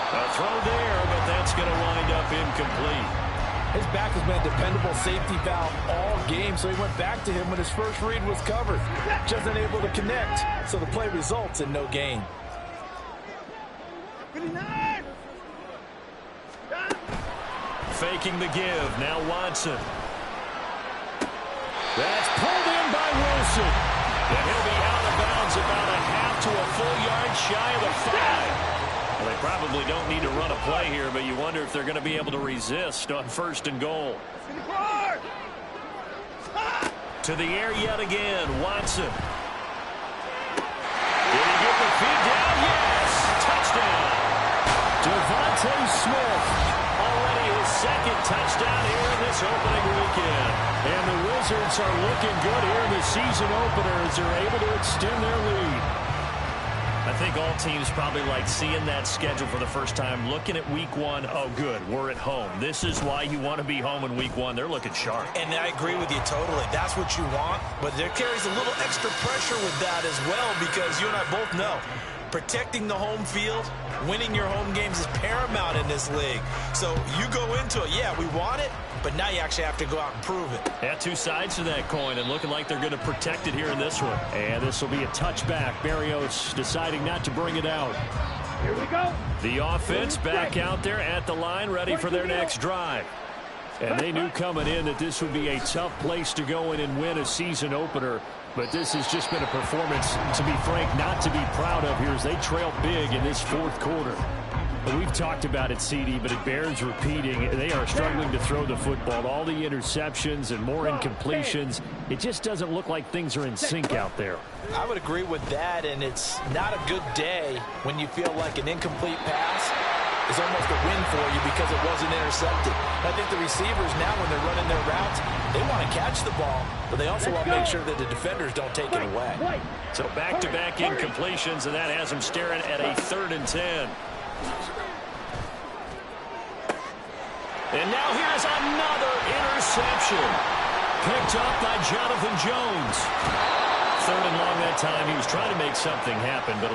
A throw there, but that's going to wind up incomplete. His back has been a dependable safety valve all game, so he went back to him when his first read was covered. Just unable to connect, so the play results in no gain. Faking the give. Now Watson. That's pulled in by Wilson. And he'll be out of bounds about a half to a full yard shy of the 5. Well, they probably don't need to run a play here, but you wonder if they're going to be able to resist on 1st and goal. To the air yet again, Watson. Did he get the feet down? Yes! Touchdown! Devontae Smith. Already his 2nd touchdown here in this opening weekend. And the Wizards are looking good here in the season opener as they're able to extend their lead. I think all teams probably like seeing that schedule for the first time, looking at week 1. Oh, good, we're at home. This is why you want to be home in week 1. They're looking sharp. And I agree with you totally. That's what you want, but there carries a little extra pressure with that as well because you and I both know protecting the home field, winning your home games is paramount in this league. So you go into it, yeah, we want it, but now you actually have to go out and prove it. Yeah, 2 sides to that coin, and looking like they're going to protect it here in this one. And this will be a touchback. Barrios deciding not to bring it out. Here we go. The offense back out there at the line, ready for their next drive. And they knew coming in that this would be a tough place to go in and win a season opener. But this has just been a performance, to be frank, not to be proud of here as they trail big in this 4th quarter. We've talked about it, CD, but it bears repeating. They are struggling to throw the football. All the interceptions and more incompletions. It just doesn't look like things are in sync out there. I would agree with that, and it's not a good day when you feel like an incomplete pass is almost a win for you because it wasn't intercepted. I think the receivers now, when they're running their routes, they want to catch the ball, but they also want to make sure that the defenders don't take it away. So back-to-back incompletions, and that has them staring at a 3rd and 10. And now here's another interception. Picked up by Jonathan Jones. 3rd and long that time. He was trying to make something happen, but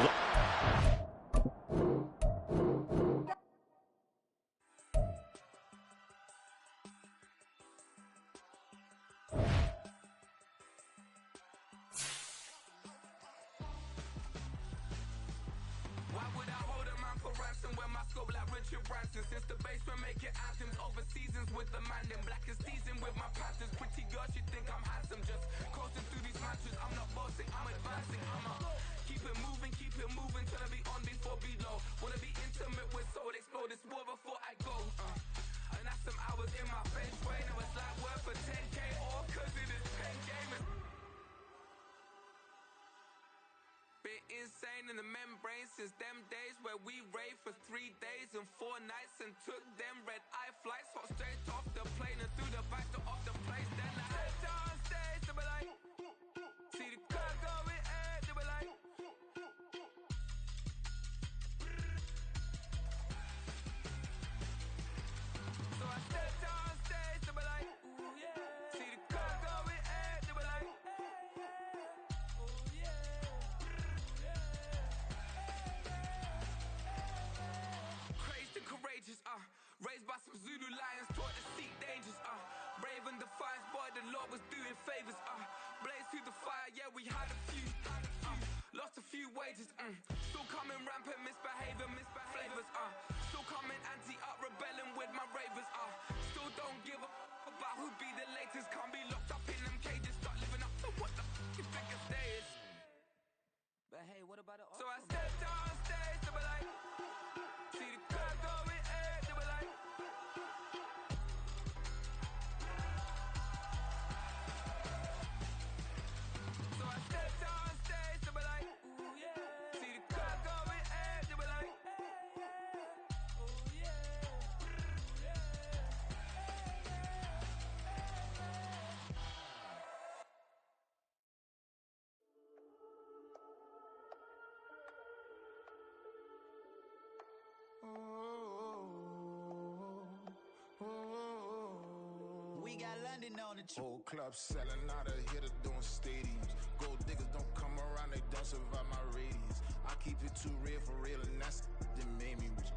since the basement making anthems over seasons with the man in black is seasoned with my patterns. Pretty girls, you think I'm handsome, just coasting through these matches. I'm not bossing, I'm advancing. Keep it moving till I be on before below. Wanna be intimate with soul, explore this war before I go. And that's some hours in my face way. Now it's like worth for 10K or cause it is pen game. Been insane in the membrane since them days where we raved for 3 days and 4 nights and took them red-eye flights, hot straight off the plane and through the back door of the place. Then I head down stage, they were like, see the car going ahead, they were like, so I stepped down stage, they were like, ooh yeah, see the car going ahead, they were like, oh yeah. Courageous, raised by some Zulu lions, taught to seek dangers, brave and defiant, boy, the Lord was doing favors, blaze through the fire, yeah, we had a few, lost a few wages, still coming rampant, misbehavior, flavors, still coming anti-up, rebelling with my ravers, still don't give a about who be the latest, can't be locked up in them cages, start living up to what the you think a day is. But hey, what about it? So I stepped on stage, they were like, see the crowd going ahead, they were like, so I stepped on stage, they were like, ooh yeah, see the crowd going ahead, they were like, oh yeah, We got London on the Whole club selling out of hitter doing stadiums. Gold diggers don't come around, they don't survive my radius. I keep it too real for real, and that's that made me rich.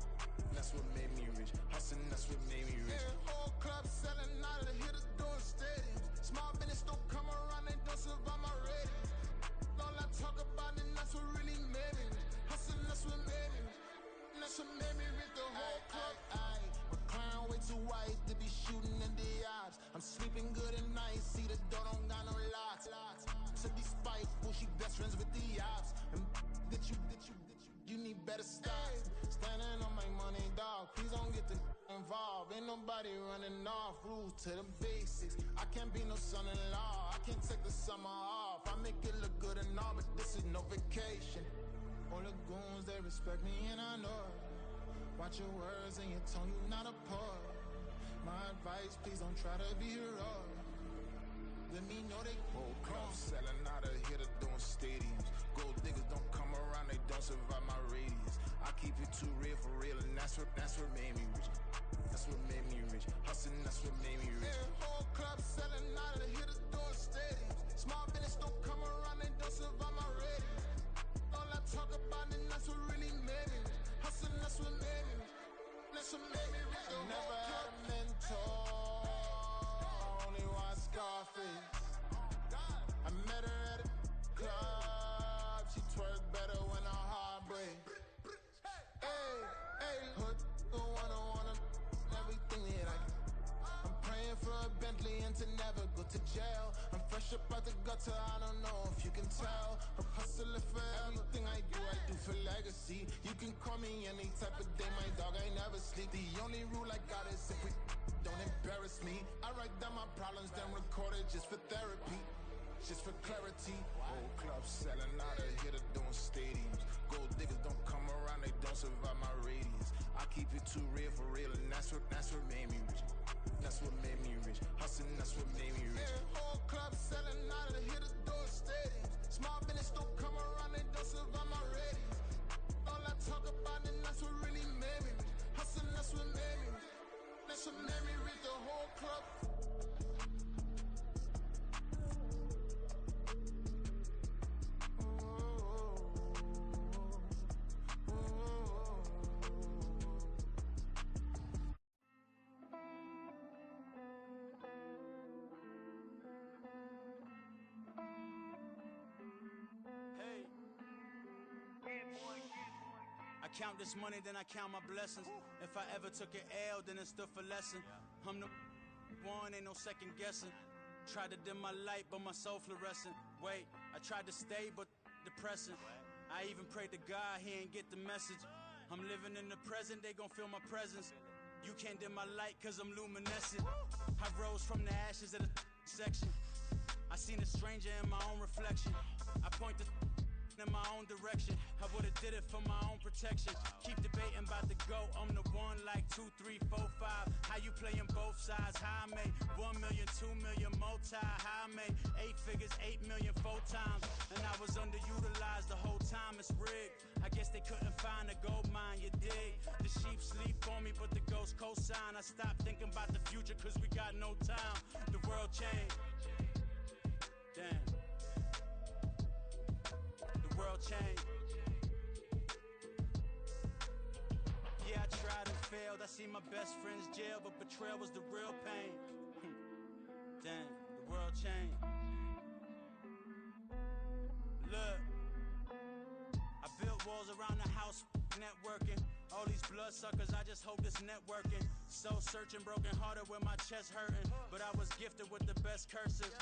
That's what made me rich. Hustling, that's what made me rich. Yeah, whole club selling out of hitters doing stadiums. Small business don't come around, they don't survive my radius. All I talk about, and that's what really made me rich. Hustling, that's what made me rich. That's what made me rich. The whole club. My crown way too white to be shooting in the odds. I'm sleeping good at night, see the door don't got no locks. To be spiteful, she best friends with the ops. And that you You need better stocks. Standing on my money, dog. Please don't get the involved. Ain't nobody running off. Rules to the basics. I can't be no son-in-law. I can't take the summer off. I make it look good and all, but this is no vacation. All the goons, they respect me and I know it. Watch your words and your tone, you not a poet. My advice, please don't try to be heroic. Let me know they whole club selling out of here to doing stadiums. Gold diggers don't come around, they don't survive my radius. I keep it too real for real, and that's what made me rich. That's what made me rich. Hustling, that's what made me rich. Yeah, whole club selling out of here to doing stadiums. Small business don't come around, they don't survive my radius. All I talk about, and that's what really made me rich. Hustling, that's what made me rich. That's what made me rich. I never had a mentor. Scarface. I met her at a club. She twerk better when her heart breaks. Hey, hood, wanna everything that I can. I'm praying for a Bentley and to never go to jail. I'm fresh up out the gutter, I don't know if you can tell. I'm hustling for everything I do for legacy. You can call me any type of day, my dog, I never sleep. The only rule I got is if we don't embarrass me. I write down my problems, then record it just for therapy. Just for clarity. Whole club selling out of here to doing stadiums. Gold diggers don't come around, they don't survive my radius. I keep it too real for real, and that's what made me rich. That's what made me rich. Hustling, that's what made me rich. Yeah, whole club selling out of here to doing stadiums. Small business don't come around, they don't survive my radius. All I talk about, and that's what really made me rich. Hustling, that's what made me rich. That's what made me read the whole club. Hey. I count this money, then I count my blessings. If I ever took an L, then it stood for lesson. I'm the one, ain't no second guessing. Tried to dim my light, but my soul fluorescent. Wait, I tried to stay, but depressing. I even prayed to God, he ain't get the message. I'm living in the present, they gon' feel my presence. You can't dim my light, cause I'm luminescent. I rose from the ashes of the section. I seen a stranger in my own reflection. I point the in my own direction. I would've did it for my own protection. Keep debating about the GOAT. I'm the one like 2, 3, 4, 5. How you playing both sides? How I made 1 million, 2 million, multi. How I made 8 figures, 8 million, 4 times. And I was underutilized the whole time. It's rigged. I guess they couldn't find a gold mine, you dig? The sheep sleep on me, but the ghost cosign. I stopped thinking about the future, cause we got no time. The world changed. Damn. The world changed. Yeah, I tried and failed. I seen my best friends jail, but betrayal was the real pain. Damn, the world changed. Look, I built walls around the house, networking. All these bloodsuckers, I just hope this networking. Soul searching, broken hearted with my chest hurting. But I was gifted with the best curses.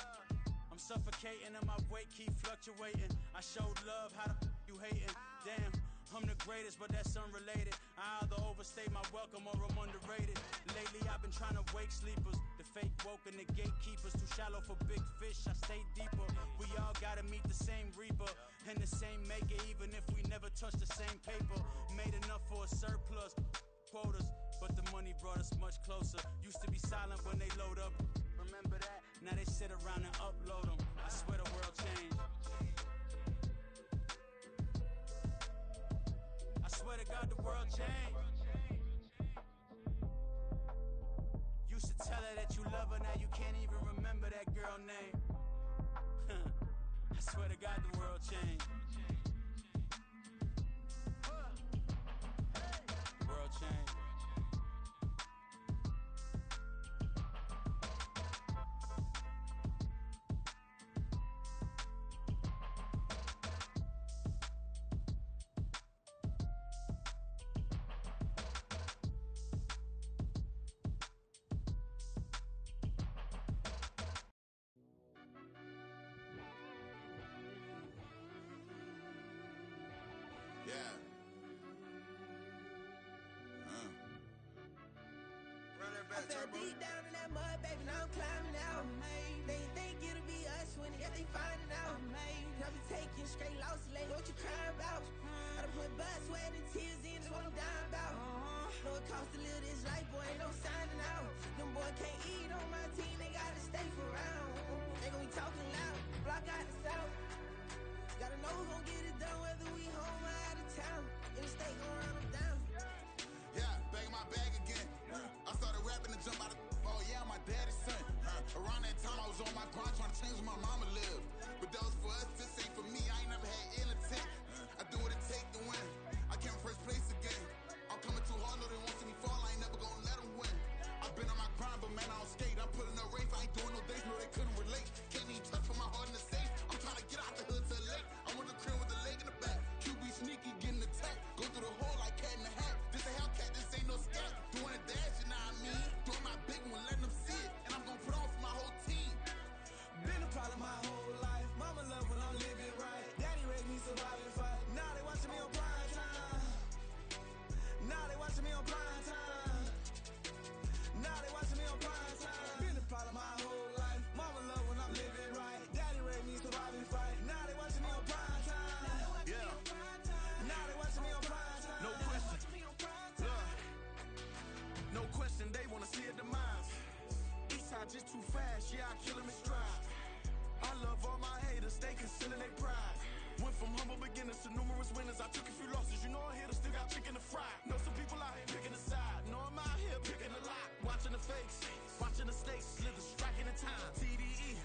I'm suffocating and my weight keep fluctuating. I showed love, how the you hating? Damn, I'm the greatest, but that's unrelated. I either overstay my welcome or I'm underrated. Lately I've been trying to wake sleepers. The fake woke and the gatekeepers. Too shallow for big fish, I stay deeper. We all gotta meet the same reaper and the same maker, even if we never touch the same paper. Made enough for a surplus quotas, but the money brought us much closer. Used to be silent when they load up. Remember that? Now they sit around and upload them. I swear the world changed. I swear to God the world changed. Used to tell her that you love her, now you can't even remember that girl name. I swear to God the world changed. The world changed. fell deep down in that mud, baby, now I'm climbing out. They think it'll be us when it, they finding out. I be taking straight losses lately, what you crying about? I done put blood, sweat, and tears in, that's what I'm dying about. Know it costs to live this life, boy, ain't no signing out. Them boy can't eat on my team, they gotta stay for round. They gon' be talking loud, block out the south. Gotta know who gon' get it done, whether we home or out of town. In the state gon' run them down. Yeah, back in my bag again. I started rapping to jump out of. Oh yeah, I'm my daddy's son. Around that time, I was on my grind trying to change where my mama lived. But that was for us, this ain't for me. I ain't never had ill intent. I do what it take to win. I came first place again. I'm coming too hard, no they won't see me fall. I ain't never gonna let them win. I've been on my grind, but man, I don't skate. I'm putting up race, I ain't doing no days, no they couldn't relate. Can't even touch for my heart in the safe. I'm trying to get out the hood to the lake. I'm with the crib with the leg in the back. QB sneaky, getting attacked. Go through the hole like cat in the hat. This a Hellcat, this ain't no scat. Doing a dash, you know what I mean? Doing my big one, letting them see it. And I'm gonna put on for my whole team. Been a problem my whole life. Mama love when I'm living right. Daddy raised me survive and fight. Now they watching me on prime time. Now they watching me on prime time. Now they watching me on prime time. Been a problem my whole life. Mama love when I'm living right. Daddy raised me survive and fight. Now they watching me on prime time. Yeah. Now they watching me on prime time. No question. Look. No question, they wanna see a demise. Eastside just too fast, yeah, I kill him in stride. I love all my haters, they concealing their pride. Went from humble beginners to numerous winners. I took a few losses, you know I hit, still got chicken to fry. Know some people out here picking a side, know I'm out here picking a lot. Watching the fakes, watching the stakes, slither, striking the time. TDE,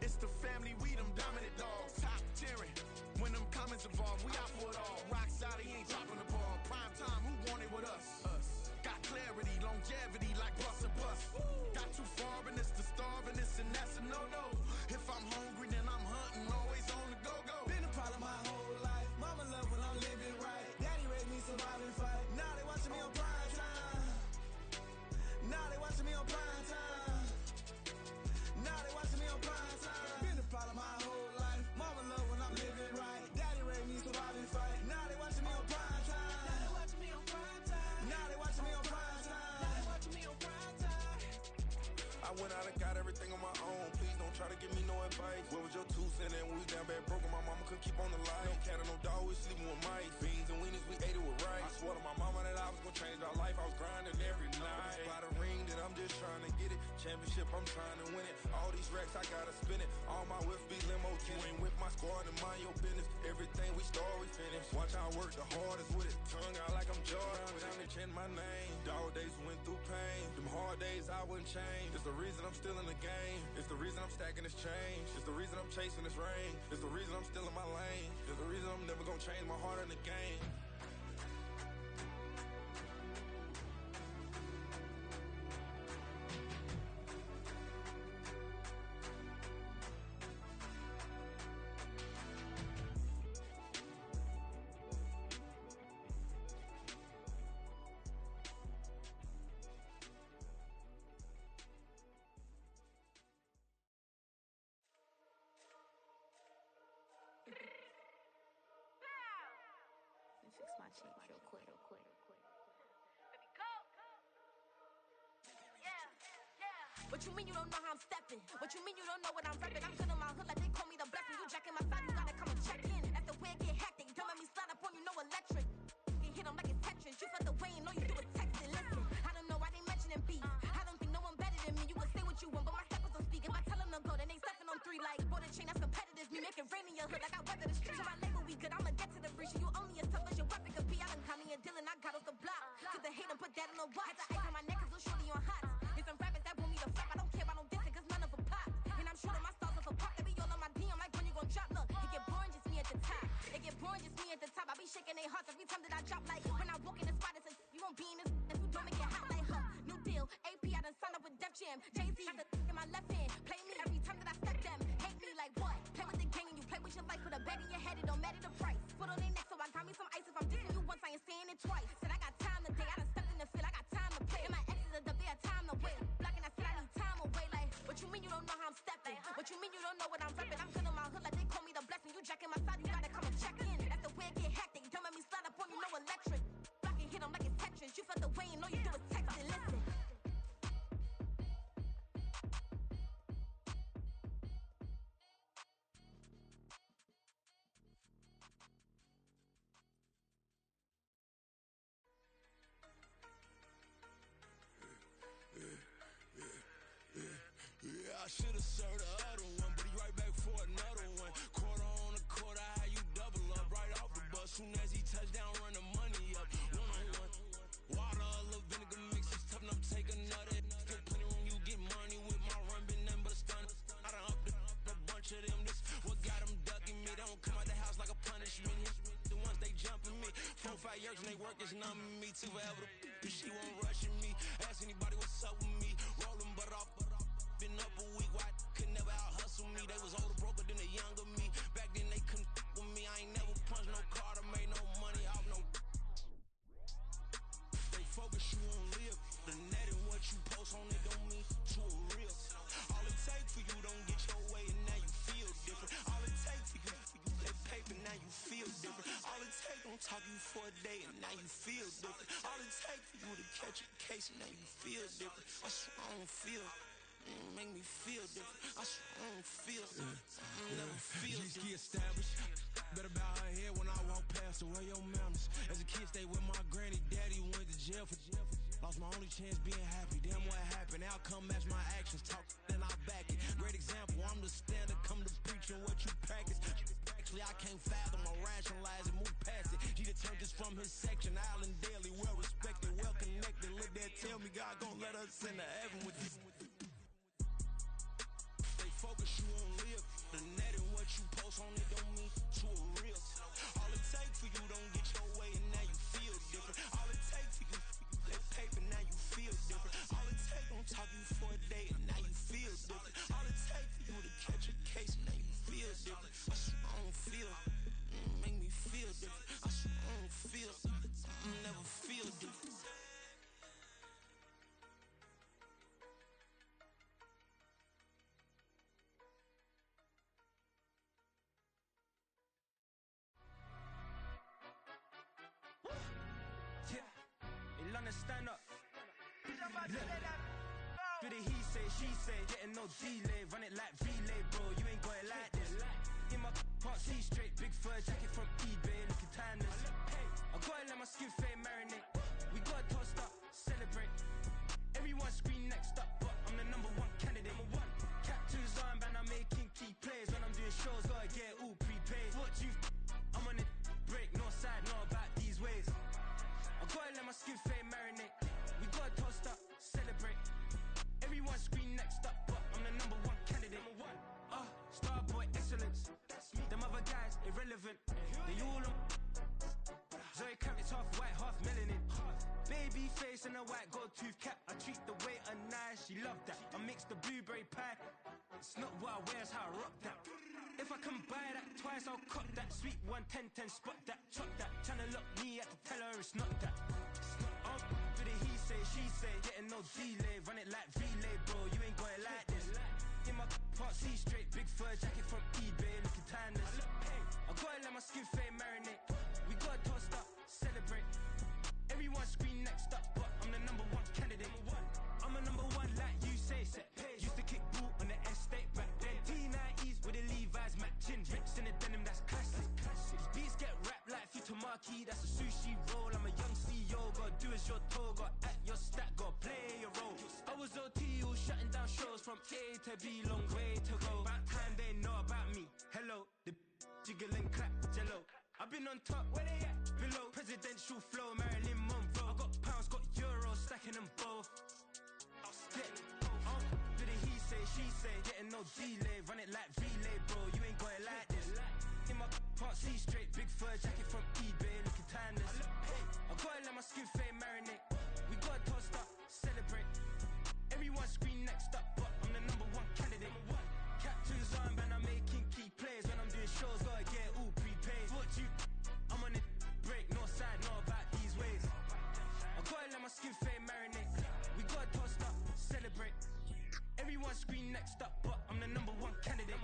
it's the family, we them dominant dogs. Top tiering, when them comments involved, we out for it all. Rock side, he ain't dropping the ball. Prime time, who want it with us? Got clarity, longevity, like bus and bus. Got too far and it's the starving, this and that's a no-no. If I'm hungry, then I'm hunting, always on the go-go. Been a problem my whole life. Mama love when I'm living right. Daddy raised me survive and fight. Now they watching me on prime time. Now they watching me on prime time. Now they watching me on prime time. Been a problem my whole life. Mama love when I'm living right. Daddy raised me survive and fight. Now they watching me on prime time. Now they watching me on prime time. Now they watching me on prime time. Now they watching me on prime time. I went out and got everything on my own. Please don't try to give me no advice. What was your 2 cents and we was down bad broke and my mama couldn't keep on the light. No cat and no dog, we sleeping with mice. Beans and weenies, we ate it with rice. I swore to my mama that I was gonna change our life. I was grinding every night. By the ring that I'm just trying to get it. Championship, I'm trying to win it. All these racks, I gotta spin it. All my whips be limo tinted. Ain't with my squad and mind your business. Everything we start, we finish. Watch how I work the hardest with it. Tongue out like I'm Jordan. Time to change my name. Dog days went through pain. Them hard days I wouldn't change. It's the reason I'm still in the game. It's the reason I'm stacking this change. It's the reason I'm chasing this rain. It's the reason I'm still in my lane. It's the reason I'm never gonna change my heart in the game. Fix my change real quick. What you mean you don't know how I'm stepping? What you mean you don't know what I'm repping? I'm good in my hood like they call me the blessing. You jacking my side, you gotta come and check in. That's the way it get hectic. Don't make me slide up on you, no electric. You hit them like it's Tetris. You felt the way and all you do is text it. Listen, I don't know why they mentioning beef. I don't think no one better than me. You can say what you want, but my steppers don't speak. If I tell them to go, then they stepping on 3 like border chain. That's competitive. Me making rain in your hood like I weather the streets. So my label we good. I'ma get to the breach. You only as tough as your weapon could be. I done got me a deal and I got off the block. Cause the hate and put that on the watch. Had the ice on my neck cause little shorty on hot. There's some rappers that want me to flop. I don't care about no dissing cause none of them pop. And I'm shooting my stars off a pop. They be all on my DM like when you gon' drop. Look, it get boring just me at the top. It get boring just me at the top. I be shaking their hearts every time that I drop. Like when I walk in the spot, it says you won't be in this if you don't make it hot like her. New deal, AP, I done signed up with Def Jam. Jay-Z got the in my left hand. Play me every time that I step them. Hate me like what? Play with the gang and you play with your life. Put a bet in your head, it don't matter the price. Put on their neck, so I got me some ice. If I'm dissing you once, I ain't saying it twice. Said I got time today, I done stepped in the field, I got time to play. And my exes are the bare time to wait. Blocking, I said I need time away. Like, what you mean you don't know how I'm stepping? What you mean you don't know what I'm repping? I'm good in my hood like they call me the blessing. You jacking my side, you gotta come and check in. That's the way it get hectic. Don't make me slide up on you, no electric. Blocking, hit them like it's Tetris. You felt the way and all you do is text it. Listen. see forever. She won't rushing me. Ask anybody what's up with me. Rolling butt off. Been up a week, why could never out hustle me? They was older, broker than the younger me. Back then they couldn't with me. I ain't never punched no card or made no money off no. Stay focused, you won't live. The net and what you post on it don't mean to a real. All it take for you don't get your way and now you feel different. All it take for you that paper, now you feel different. All it take don't talk you for a day and now you feel different. All it take for you to catch a case and now you feel different. I swear I don't feel. Make me feel different. I swear I don't feel. I never feel different. G-ski established. Better bow her head when I walk past her. Where your manners? As a kid, stayed with my granny. Daddy went to jail for. Lost my only chance being happy. Damn, what happened? Outcome match my actions. Talk, then I back it. Great example. I'm the standard. Come to preaching what you practice. Actually, I can't fathom or rationalize it. Move past it. She turned this from his section. Island daily, well respected, well connected. Look there, tell me God gon' let us into heaven with this. Focus, you won't live. The net and what you post on it don't mean to a real. All it take for you don't get your way and now you feel different. All it take for you that paper, now you feel different. All it take don't talk you for a day and now you feel different. All it take for you to catch a case and now you feel different. I swear I don't feel. Make me feel different. I swear I don't feel. I never feel different. Stand up. Do the he say, she say, getting no delay. Run it like relay, bro. You ain't got it like this. In my can't see straight. Big fur jacket from eBay, looking timeless. I gotta let my skin fade marinate. We gotta toast up, celebrate. Everyone scream next up, but I'm the number one candidate. Captain's armband, I'm making key plays. When I'm doing shows, gotta get it all prepaid. What you? I'm on it. Break, no side, no about these ways. I gotta let my skin fade marinate. We gotta toast up, celebrate. Everyone scream next up, but I'm the number one candidate. Starboy excellence. Them other guys irrelevant. They all on. Zoe Kravitz half white, half melanin. Baby face and a white gold tooth cap. I treat the waiter nice, she love that. I mix the blueberry pie. It's not what I wear, it's how I rock that. If I can buy that twice, I'll cut that. Sweet 110, spot that, chop that. Tryna lock me at the teller, it's not that. Do the he say, she say, getting no delay. Run it like relay, bro, you ain't got it like this. In my can't see straight, big fur jacket from eBay, looking timeless. I gotta let my skin fade marinate. We gotta toast up, celebrate. Everyone scream next up, but I'm the number one candidate. I'm a number one like you say, set pace. Used to kick boot on the estate back then. T90s with the Levi's matching. Rips in the denim, that's classic. These beats get wrapped like Futamaki, that's a sushi roll. I'm a young CEO, gotta do as you're told. Gotta act your stat, gotta play your role. I was OT, all shutting down shows from A to B, long way to go. About time they know about me. Hello, the jiggle and clap, jello. I've been on top, where they at? Below, presidential flow, Marilyn Monroe. I got pounds, got euros, stacking them both. Do the he say, she say, getting no delay. Run it like relay, bro, you ain't got it like this. In my can't see straight, big fur jacket from eBay, looking timeless. I gotta let my skin fade marinate. We gotta toast up, celebrate. Everyone scream next up, but I'm the number one candidate. Captain's armband, I'm making key plays. When I'm doing shows, gotta get it all prepaid. What you? I'm on it, break, no side, no about these ways. I gotta let my skin fade marinate. We gotta toast up, celebrate. Everyone scream next up, but I'm the number one candidate.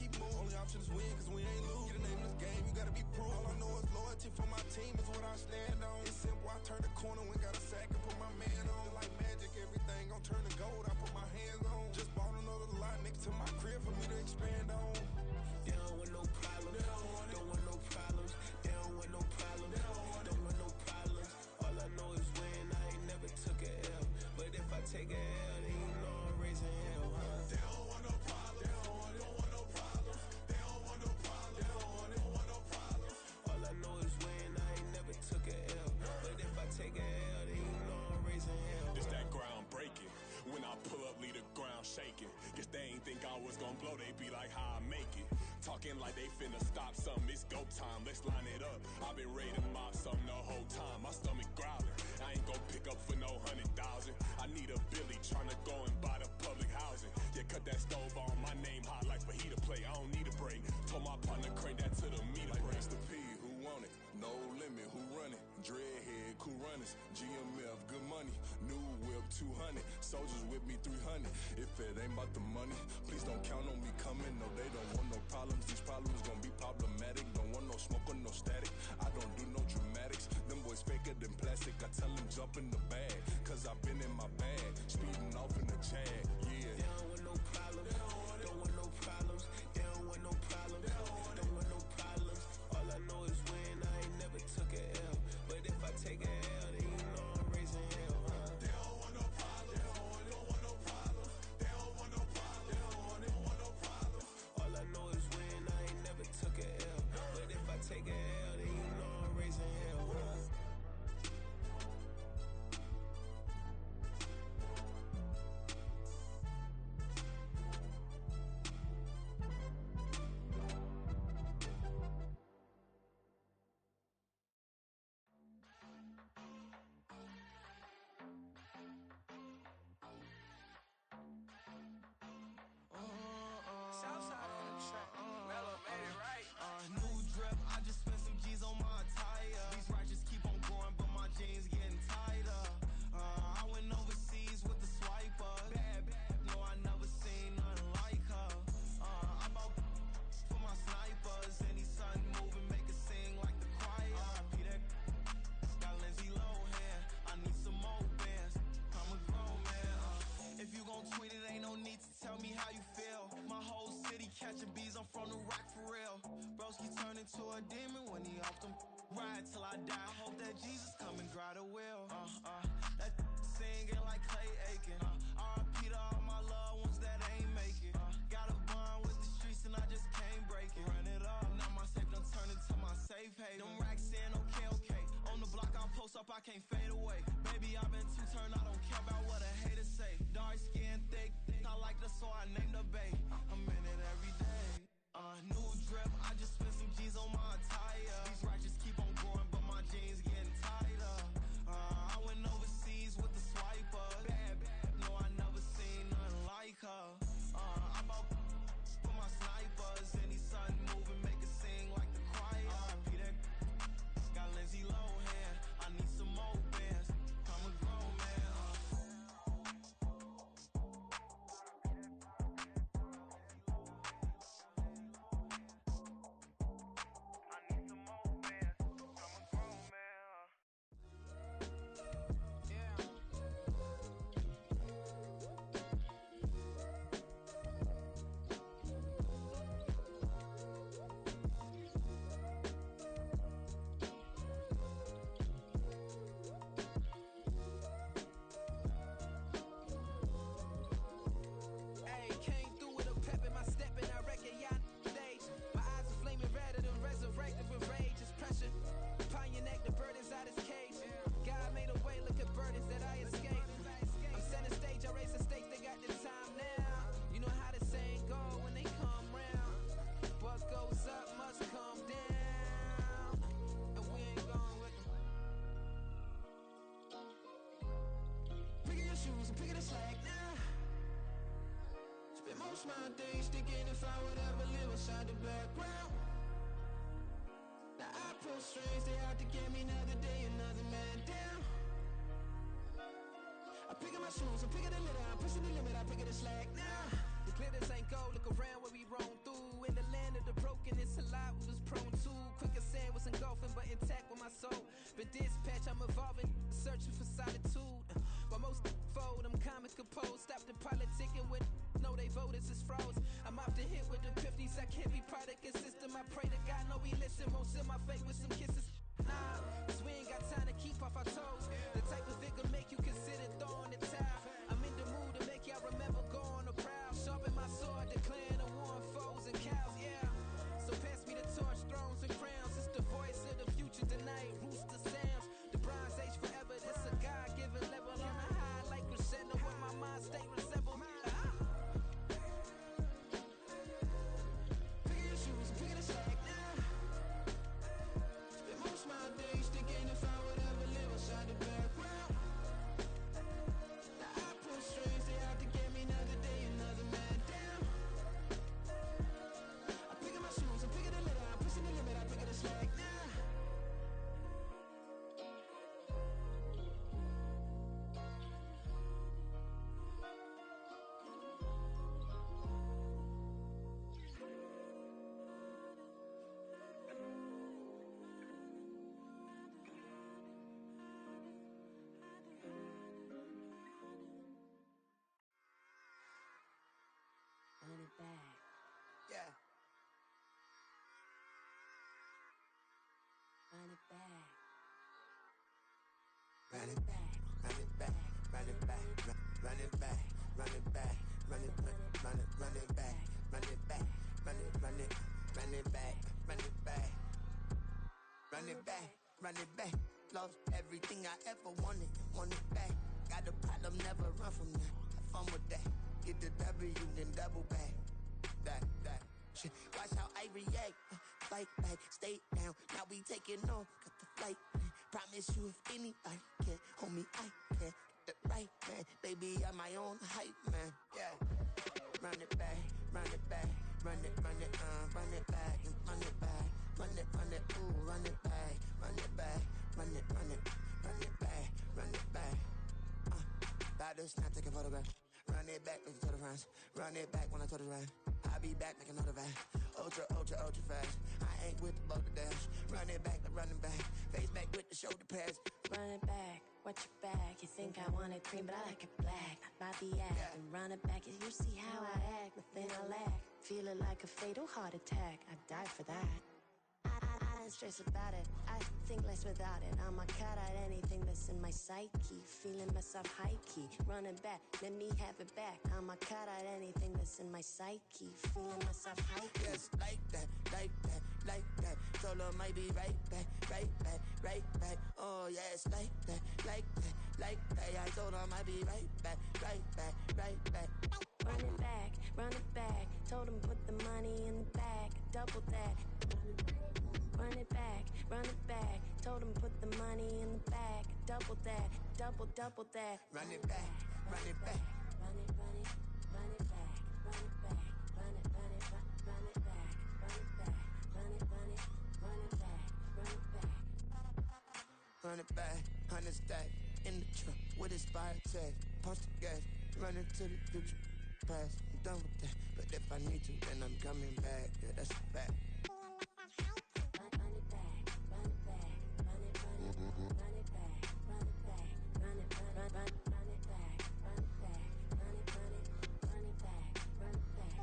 keep moving. Only option is win, cause we ain't lose. Get a name in this game, you gotta be proof. All I know is loyalty for my team is what I stand on. It's simple, I turn the corner when got a sack and put my man on. Like magic, everything gon' turn to gold, I put my hands on. Just bought another lot next to my crib for me to expand on. They don't want no problems, don't want no problems. They don't want no problems, don't want no problems. All I know is win, I ain't never took a L. But if I take a L, then you know I'm raising hell, huh? They don't want no problems, they don't want no problems. They don't want no problems, they don't want no problems. All I know is win, I ain't never took a L. But if I take a L, then you know I'm raising hell. It's that ground breaking. When I pull up, leave the ground shaking. Guess they ain't think I was gonna blow, they be like, how I make it. Talking like they finna stop something, it's go time, let's line it up. I've been ready to mop something the whole time, my stomach growling. I ain't gon' pick up for no 100,000. I need a Billy tryna go and buy the public housing. Yeah, cut that stove on, my name hot like fajita plate. I don't need a break. Told my partner crank that to the meter like break. Mr. P, who want it? No limit, who run it? Dreadhead, cool runners. GMF, good money. New whip, 200. Soldiers with me, 300. If it ain't about the money, please don't count on me coming. No, they don't want no problems. These problems gon' be problematic. Don't want no smoke or no static. I don't do no dramatics. Them boys faker than plastic. I tell them jump in the bag, cause I've been in my bag. Speeding off in the Jag, yeah. They don't want no problems, don't want no problems. They don't want no problems, don't want no problems. All I know is win, I ain't never took a L. But if I take a L, then you know I'm raising hell, huh? They don't want no problems, they don't want no problems. They don't want no problems, they don't want no problems. All I know is win, I ain't never took a L. But if I take a L, then you know I'm raising hell, huh? Southside on the track. Mellow made it right. New drip, I just spent some G's on my attire. These righteous keep on going, but my jeans getting tighter. I went overseas with the swiper. Bad, no, I never seen nothing like her. I bought for my snipers. Any sun moving, make it sing like the choir. RIP that got Lindsay Lohan. I need some more bands. I'm a grown man. If you gon' tweet it, ain't no need to tell me how you feel. My whole city catching bees, I'm from the rock for real. Broski turn into a demon when he off them. Ride till I die, I hope that Jesus come and grab the wheel. That singing like Clay Aiken. RIP to all my loved ones that ain't make it. Got a bond with the streets and I just can't break it. Run it up, now my safe done turn into my safe haven. Them racks in, okay. On the block I'll post up, I can't fade away. Baby, I've been too turned, I don't care about what a hater say. Dark skin, thick, I like the so I named the bay. I'm in it every day. New drip, I just spent some G's on my attire. These righteous keep on going, but my jeans getting tighter. I went overseas with the swiper. Bad, no, I never seen nothing like her. I bought for my snipers. Any sun moving, make it sing like the choir. RIP that got Lindsay Lohan. I need some more bands. I'm a grown man. Strings, they out to get me another day, another man down. I pick up my shoes, I'm picking the litter, I'm pushing the limit, I pick up the slack now. The glitters ain't gold, look around where we roam through. In I pray to God, know we listen. Won't send my fate with some kisses. Nah, cause we ain't got time to keep off our toes. The type of vigor make you consider throwing the towel. I'm in the mood to make y'all remember going to proud. Sharpen my sword, declaring the war on foes and cows, yeah. So pass me the torch, thrones and crowns. It's the voice of the future tonight, rooster sounds. The Bronze Age forever, this a God-given level. On a high like crescendo, where my mind stay resemble. Pick your shoes and pick the slack now. Spend most my days thinking if I would ever live outside the background. Now I pull strings, they out to get me another day, another man down. I'm picking my shoes, I'm picking the litter, I'm pushing the limit, I'm picking the slack now. Run it back. Yeah. Run it back. Run it back, run it back, run it back, run it back, run it back, run it, run it, run it, run it back, run it back, run it, run it, run it back, run it back, run it back, run it back. Lost everything I ever wanted, want it back. Got a problem, never run from that. Have fun with that. Get the W, then double back. That shit. Watch how I react. Fight back, stay down. Now we taking off. Got the flight. Promise you if anybody can hold me, I can. Get the right man. Baby, I'm my own hype man. Yeah. Run it back, run it back, run it, run it, run it back, and run it back, run it, ooh, run it back, run it back, run it, run it, run it back, run it back. About to snap, take a photograph. Run it back, make it to the friends. Run it back when I told it right. I'll be back, make another back. Ultra, ultra, ultra fast. I ain't with the boulder dash. Run it back, but running back. Face back with the shoulder pads. Run it back, watch your back. You think I want it cream, but I like it black. Not the act, yeah. And run it back. You see how I act, nothing I lack. Feeling like a fatal heart attack. I'd die for that. I don't stress about it. I think less without it. I'ma cut out anything that's in my psyche. Feeling myself high key. Running back, let me have it back. I'ma cut out anything that's in my psyche. Feeling myself high key. Yes, like that, like that, like that. Told her might be right back, right back, right back. Oh yes, like that, like that, like that. I told her might be right back, right back, right back. Run it back, run it back. Told him put the money in the bag. Double that. Run it back, run it back. Told him put the money in the bag. Double that, double that. Run it back, run it back. Run it, run it, run it back. Run it back, run it, run it, run it back. Run it back, run it, run it, run it back. Run it back. Run it back, 100 stack. In the trunk with expired tag. Punch the gas, run into the future. Past, I'm done with that. But if I need to, then I'm coming back. Yeah, that's a fact. Run it back, run it back, run it, run it, run it back, run it back, run it, run it back, run it back, run it, run it, run it back, run it back.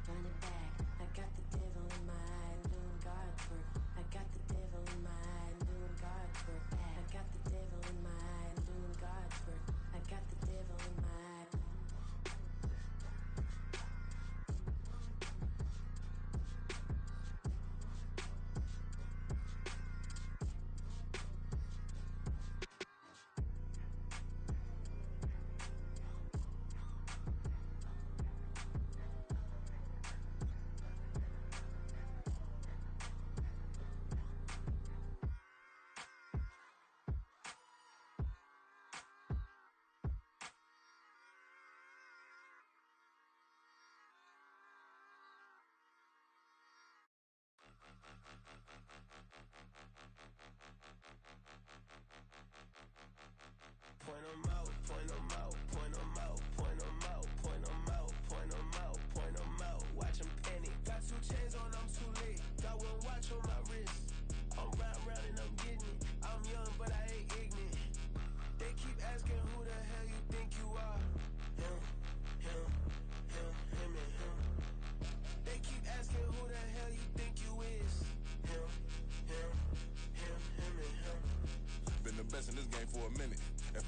Run it back, I got the devil in my eye, I'm doing God's work. I got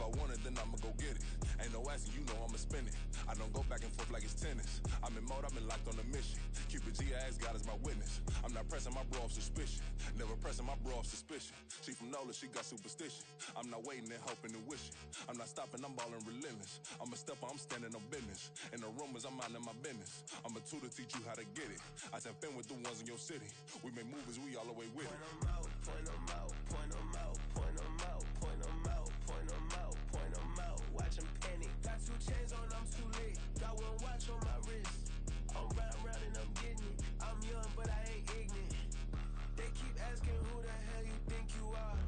I want it, then I'ma go get it. Ain't no asking, you know I'ma spend it. I don't go back and forth like it's tennis. I'm in mode, I've been locked on a mission. Cupid G, I ask God as my witness. I'm not pressing my bro off suspicion. Never pressing my bro off suspicion. She from Nola, she got superstition. I'm not waiting and hoping and wishing. I'm not stopping, I'm balling relentless. I'm a stepper, I'm standing on business. In the rumors, I'm minding my business. I'm a tutor, teach you how to get it. I tap in with the ones in your city. We make movies, we all the way with it. Point them out, point them out, point them out, point them out, point them out, point them out. Watch them panic. Got 2 chains on, I'm too late. Got 1 watch on my wrist. I'm round and I'm getting it. I'm young, but I ain't ignorant. They keep asking who the hell you think you are.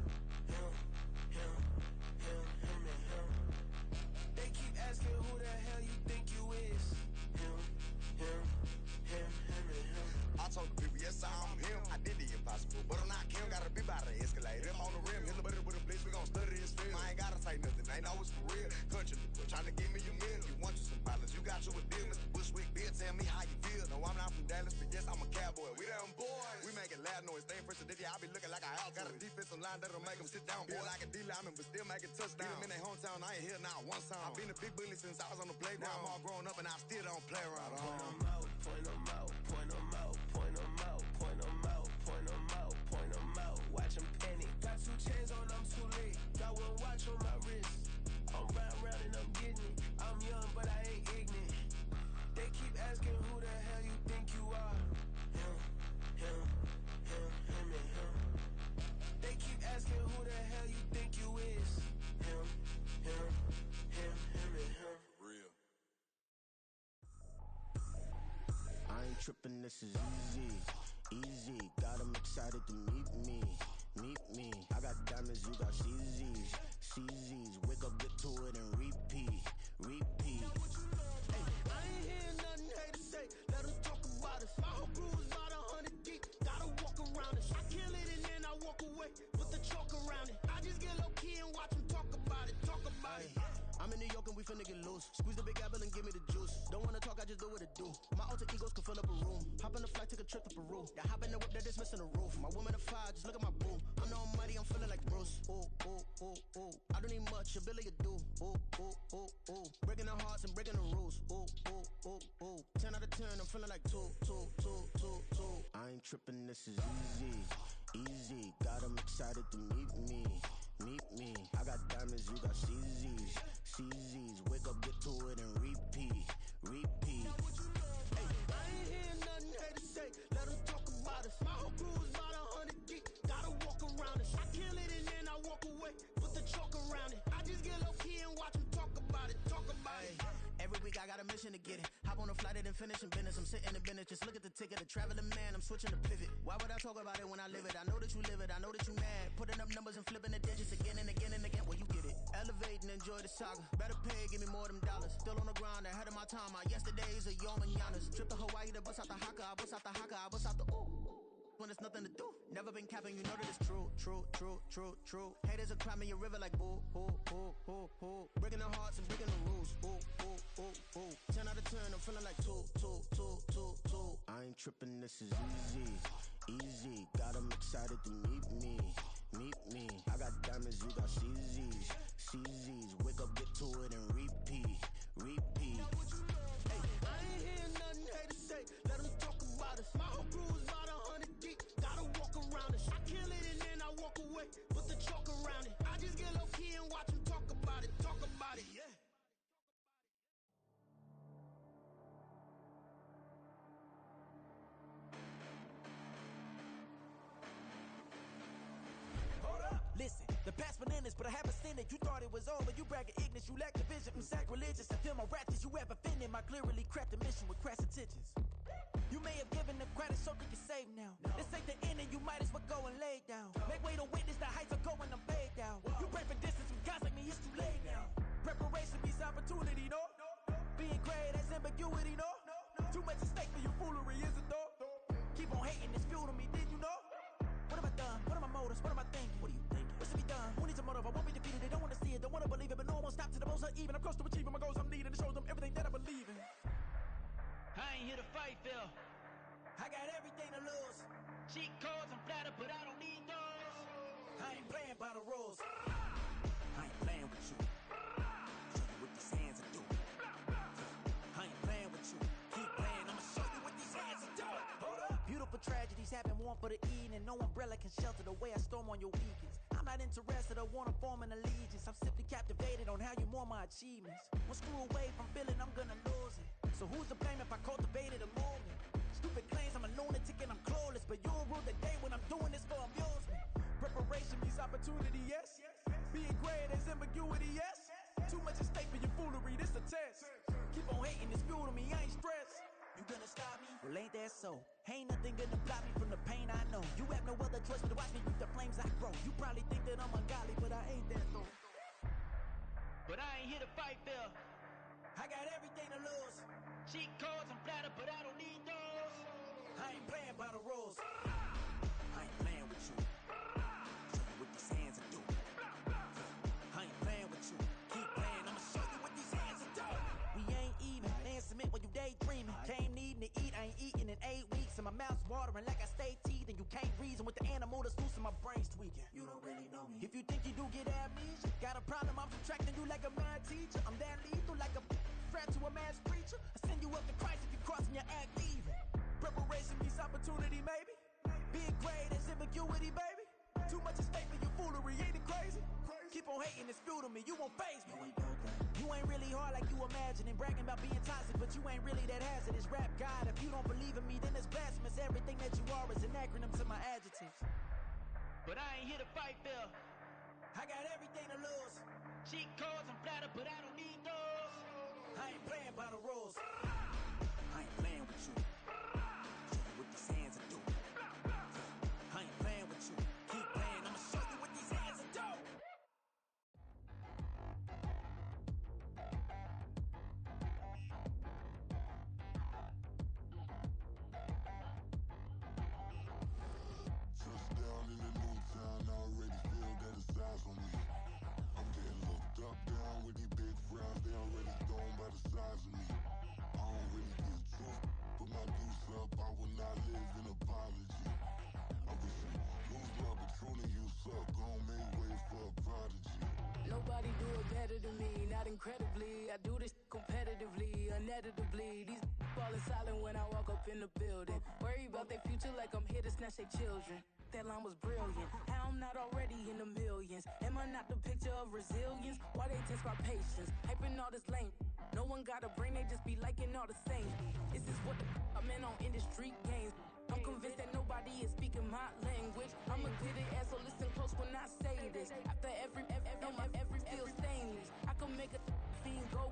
Him, him, him, him, and him. They keep asking who the hell you think you is. Him, him, him, him, and him. I told the people, yes, I'm him. I did the impossible, but I'm not Kim. Gotta be by the escalator. On the rim, hit the butter with a blitz. We gon' study this film. I ain't gotta say nothing. Ain't always for real. Country boy, tryna give me a meal. You want you some violence, you got you a deal. Mr. Bushwick, Bill, tell me how you feel. No, I'm not from Dallas, but yes, I'm a cowboy. We them boys. We making loud noise. Staying first today, I be looking like a house. Got a defensive line that'll make them sit down. Boy, like a D-lineman, but still making touchdowns. Beat them in their hometown, I ain't here now one time. I been a big bully since I was on the playground. I'm all grown up and I still don't play around. Point them out, point them out, point them out, point them out, point them out, point them out, point them out. Watch them panic. Got 2 chains on, I'm too late. Got 1 watch on my wrist. I'm round and I'm getting it. I'm young, but I ain't ignorant. They keep asking who the hell you think you are. Him, him, him, him, and him. They keep asking who the hell you think you is. Him, him, him, him, and him. Real. I ain't tripping, this is easy, easy. Got 'em excited to meet me, meet me. I got diamonds, you got CZs, CZs. Wake up, get to it, and repeat, repeat. Hey, I ain't hearing nothing haters say. Let 'em talk about us. My whole crew is about 100 deep. Gotta walk around us. I kill it and then I walk away. Put the chalk around it. I just get low key and watch 'em talk about it. Talk about it. I'm in New York and we finna get loose. Squeeze the big apple and give me the juice. Don't wanna talk, I just do what it do. My alter egos can fill up a room. Hop on the flight, take a trip to Peru. Yeah, hop in the whip, that is missing the roof. My woman a 5, just look at my boo. I'm the almighty, I'm feeling like Bruce. Ooh, ooh, ooh, ooh. I don't need much, a Billy a do. Ooh, ooh, ooh, ooh. Breaking the hearts and breaking the rules. Ooh, ooh, ooh, ooh. 10 out of 10, I'm feeling like 2, 2, 2, 2, 2. I ain't tripping, this is easy, easy. Got 'em excited to meet me, meet me. I got diamonds, you got CZs, CZs. Wake up, get to it, and repeat, repeat. Hey, I ain't hearing nothing haters say. Let 'em talk about us. My whole crew is about 100 deep. Gotta walk around us. I kill it and then I walk away. Put the chalk around it. I just get low key and watch 'em talk about it. Talk about it. Every week I got a mission to get it. Hop on a flight and finish in business. I'm sitting in business, just look at the ticket. A traveling man, I'm switching to pivot. Why would I talk about it when I live it? I know that you live it, I know that you mad. Putting up numbers and flipping the digits again and again and again. Well, you get it. Elevate and enjoy the saga. Better pay, give me more of them dollars. Still on the grind, ahead of my time. My yesterdays are your mananas. Trip to Hawaii to bust out the haka. I bust out the haka, I bust out the ooh. When there's nothing to do. Never been capping, you know that it's true, true, true, true, true. Haters are climbing your river like boo, boo, boo, boo, boo. Breaking their hearts and breaking the rules. Ooh, ooh, ooh, ooh. 10 out of 10, I'm feeling like 2, 2, 2, 2, 2. I ain't tripping, this is easy, easy. Got 'em excited to meet me, meet me. I got diamonds, you got CZs, CZs. Wake up, get to it, and repeat, repeat. Hey, I ain't hearing nothing haters say. Let 'em talk about us. My whole crew is about 100 deep. Gotta walk around us. I kill it and then I walk away. Put the chalk around it. I just get low key and watch 'em talk about it. Talk about it. Yeah. Listen, the past bananas, but I haven't seen it. You thought it was over, you bragging ignorance, you lack the vision from sacrilegious. I feel my ratchets, you have offended my clearly crafted mission with crass intentions. You may have given them credit so you can save now. This ain't the end and you might as well go and lay down. Make way to witness the heights are going, I'm paid down. You pray for distance with guys like me, it's too late now. Preparation means opportunity, no? Being great has ambiguity, no? Too much at stake for your foolery, is it though? Keep on hating, it's fuel to me, did you know? What have I done? What are my motives? What am I thinking? What are you thinking? What should be done? Who needs a motive? I won't be defeated. They don't want to see it, don't want to believe it, but no one won't stop to the most uneven. I'm close to achieving my goals. I'm needing to show them everything that I believe in. I ain't here to fight, Phil. I got everything to lose. Cheat codes, I'm flattered, but I don't need those. I ain't playing by the rules. I ain't playing with you. for tragedies happen, one for the evening. No umbrella can shelter the way I storm on your weekends. I'm not interested or wanna form an allegiance. I'm simply captivated on how you more my achievements. One screw away from feeling I'm gonna lose it. So who's to blame if I cultivated a moment? Stupid claims I'm a lunatic and I'm clueless, but you'll rule the day when I'm doing this for amusement. Preparation means opportunity, yes. Being great is ambiguity, yes. Too much at stake for your foolery, this a test. Keep on hating, it's fuel to me, I ain't stressed. You gonna stop me? Well, ain't that so? Ain't nothing gonna block me from the pain I know. You have no other choice but to watch me reap the flames I grow. You probably think that I'm ungodly, but I ain't that though. But I ain't here to fight fair. I got everything to lose. Cheat codes and flatter, but I don't need those. I ain't playing by the rules. I ain't playing with you. Show you what these hands will do. I ain't playing with you. Keep playing, I'ma show you what these hands will do. We ain't even. Man, submit when you daydreaming. Came needing to eat, I ain't eating in 8 weeks. And my mouth's watering like I stay teething. You can't reason with the animal that's loose and my brain's tweaking. You don't really know me. If you think you do get amnesia, got a problem, I'm subtracting you like a mad teacher. I'm that lethal like a threat to a mass preacher. I send you up to Christ if you crossing your act evil. Preparation means opportunity, maybe. Being great is ambiguity, baby. Too much at stake for your foolery, ain't it crazy? Keep on hating, it's fuel to me, you won't faze me. You ain't really hard like you imagining. Bragging about being toxic, but you ain't really that hazardous. Rap God, if you don't believe in me, then it's blasphemous. Everything that you are is an acronym to my adjectives. But I ain't here to fight fair. I got everything to lose. Cheat codes and flatter, but I don't need those. I ain't playing by the rules. I ain't playing with you. Show you what these hands will do. I ain't playing with you. Keep playing, I'ma show you what these hands will do. Touchdown in the new town, I already feel that it's eyes on me. I'm getting looked up, down with these big frowns, they already thrown by the size of me. I don't really give truth, put my deuce up, I will not live in apology. I wish you lose love, but truly you suck, gon' make way for a prodigy. Nobody do it better than me, not incredibly. I do this competitively, uneditably. These falling silent when I walk up in the building. Worry about their future like I'm here to snatch their children. That line was brilliant. How I'm not already in the millions? Am I not the picture of resilience? Why they test my patience? Hyping all this lame. No one got a brain, they just be liking all the same. This is what the I'm in on industry games. I'm convinced that nobody is speaking my language. I'ma get it as so listen close when I say this. After every feel stainless. I can make a fiend go.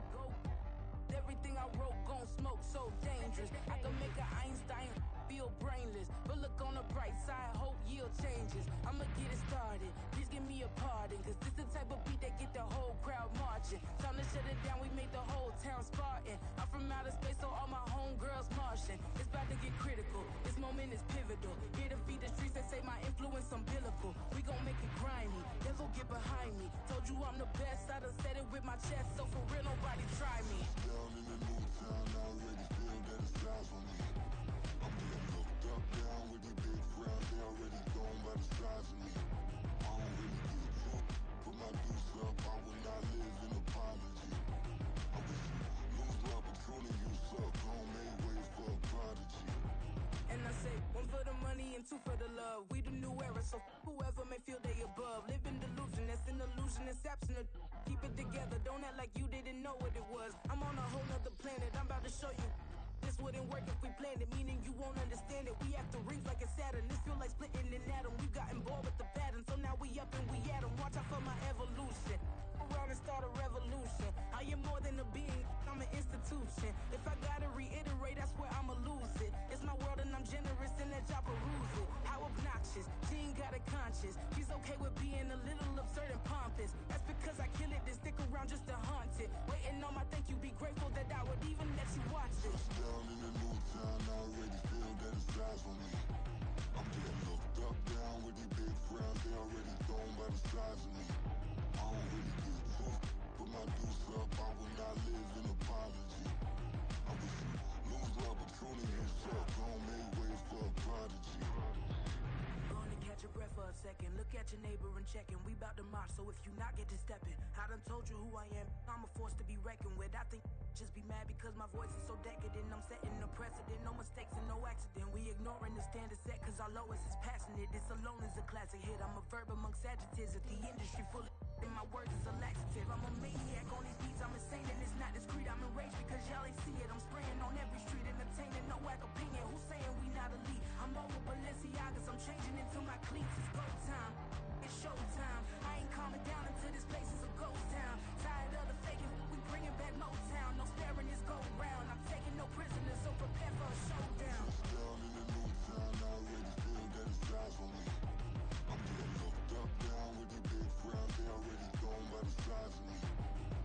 Everything I wrote gon' smoke so dangerous. I can make an Einstein feel brainless. But look on the bright side, hope yield changes. I'ma get it started, please give me a pardon. Cause this the type of beat that get the whole crowd marching. Time to shut it down, we make the whole town Spartan. I'm from outer space, so all my homegirls Martian. It's about to get critical, this moment is pivotal. Here to feed the streets that say my influence umbilical. We gon' make it grimy, never get behind me. Told you I'm the best, I done said it with my chest. So for real, nobody try me. Down in the new town, I already feel that it's eyes on me. I'm getting looked up, down with these big frowns, they already thrown by the size of me. I don't really give truth, put my deuce up, I will not live in apology. I wish you lose love, but truly you suck, gon' make way for a prodigy. And I say, one for the money and two for the love. We the new era, so whoever may feel they above. Live in delusion, that's an illusion, it's absent. Keep it together, don't act like you didn't know what it was. I'm on a whole nother planet, I'm about to show you. This wouldn't work if we planned it, meaning you won't understand it. We after rings like a Saturn, this feel like splitting an atom. You got involved with the pattern, so now we up and we at 'em. Watch out for my evolution, around and start a revolution. I am more than a being, I'm an institution. If I gotta reiterate, that's where I'ma lose it. It's my world and I'm generous and let y'all peruse it. How obnoxious, she ain't got a conscience. She's okay with being a little absurd and pompous. That's because I kill it, then stick around just to haunt it. Waiting on my thank you, be grateful that I would even let you watch this. Down in the new town, I already feel that it's eyes on me. I'm getting looked up, down with these big frowns, they already thrown by the size of me. I don't really give truth, put my deuce up, I will not live in apology. I wish you lose love, but truly you suck, gon' make way for a prodigy. Going to catch a breath of second. Look at your neighbor and check in. We bout to march, so if you not get to stepping. I done told you who I am. I'm a force to be reckoned with. I think just be mad because my voice is so decadent. I'm setting a precedent. No mistakes and no accident. We ignoring the standard set because our lowest is passionate. This alone is a classic hit. I'm a verb amongst adjectives. If the industry full of and my words is a laxative. I'm a maniac on these beats. I'm insane and it's not discreet. I'm enraged because y'all ain't see it. I'm spraying on every street, entertaining no whack opinion. Who's saying we not elite? I'm over Balenciagas. I'm changing into my cleats. It's go time. It's showtime. I ain't calming down until this place is a ghost town. Tired of the faking. We bringing back Motown. No staring this go round. I'm taking no prisoners, so prepare for a showdown. Down in the new town, I already feel that it's eyes on me. I'm getting looked up, down with the big crowd. They already gone by the size of me.